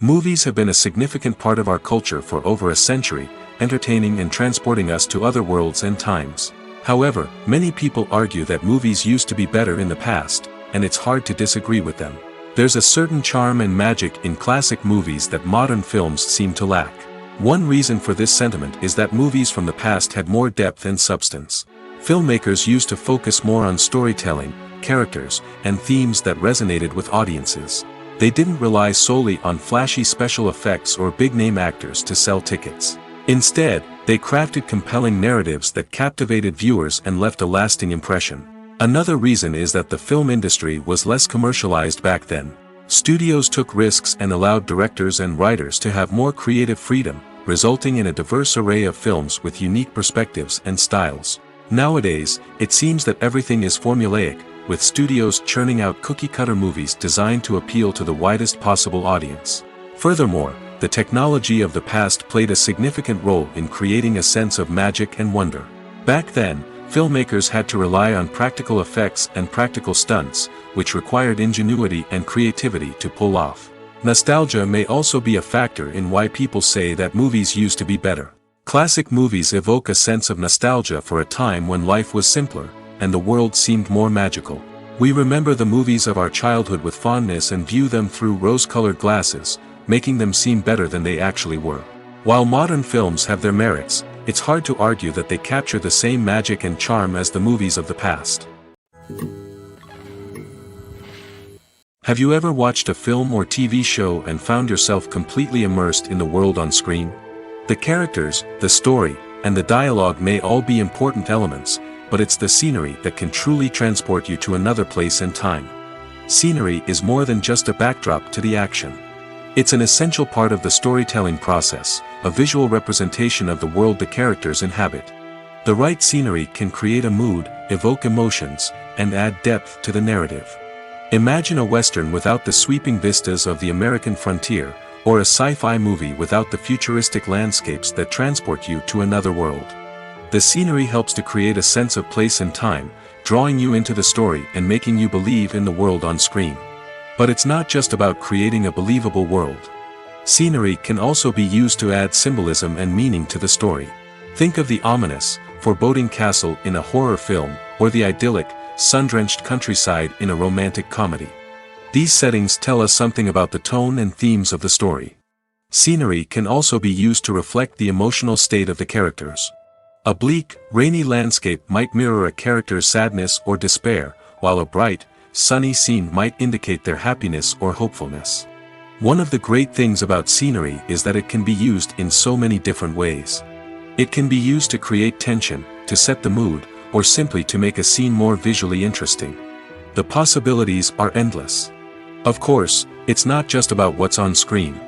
Movies have been a significant part of our culture for over a century, entertaining and transporting us to other worlds and times. However, many people argue that movies used to be better in the past, and it's hard to disagree with them. There's a certain charm and magic in classic movies that modern films seem to lack. One reason for this sentiment is that movies from the past had more depth and substance. Filmmakers used to focus more on storytelling, characters, and themes that resonated with audiences. They didn't rely solely on flashy special effects or big-name actors to sell tickets. Instead, they crafted compelling narratives that captivated viewers and left a lasting impression. Another reason is that the film industry was less commercialized back then. Studios took risks and allowed directors and writers to have more creative freedom, resulting in a diverse array of films with unique perspectives and styles. Nowadays, it seems that everything is formulaic, with studios churning out cookie-cutter movies designed to appeal to the widest possible audience. Furthermore, the technology of the past played a significant role in creating a sense of magic and wonder. Back then, filmmakers had to rely on practical effects and practical stunts, which required ingenuity and creativity to pull off. Nostalgia may also be a factor in why people say that movies used to be better. Classic movies evoke a sense of nostalgia for a time when life was simpler, and the world seemed more magical. We remember the movies of our childhood with fondness and view them through rose-colored glasses, making them seem better than they actually were. While modern films have their merits, it's hard to argue that they capture the same magic and charm as the movies of the past. Have you ever watched a film or TV show and found yourself completely immersed in the world on screen? The characters, the story, and the dialogue may all be important elements, but it's the scenery that can truly transport you to another place and time. Scenery is more than just a backdrop to the action. It's an essential part of the storytelling process, a visual representation of the world the characters inhabit. The right scenery can create a mood, evoke emotions, and add depth to the narrative. Imagine a Western without the sweeping vistas of the American frontier, or a sci-fi movie without the futuristic landscapes that transport you to another world. The scenery helps to create a sense of place and time, drawing you into the story and making you believe in the world on screen. But it's not just about creating a believable world. Scenery can also be used to add symbolism and meaning to the story. Think of the ominous, foreboding castle in a horror film, or the idyllic, sun-drenched countryside in a romantic comedy. These settings tell us something about the tone and themes of the story. Scenery can also be used to reflect the emotional state of the characters. A bleak, rainy landscape might mirror a character's sadness or despair, while a bright, sunny scene might indicate their happiness or hopefulness. One of the great things about scenery is that it can be used in so many different ways. It can be used to create tension, to set the mood, or simply to make a scene more visually interesting. The possibilities are endless. Of course, it's not just about what's on screen.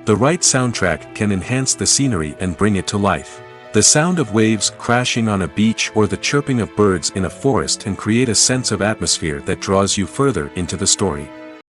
The right soundtrack can enhance the scenery and bring it to life. The sound of waves crashing on a beach or the chirping of birds in a forest can create a sense of atmosphere that draws you further into the story.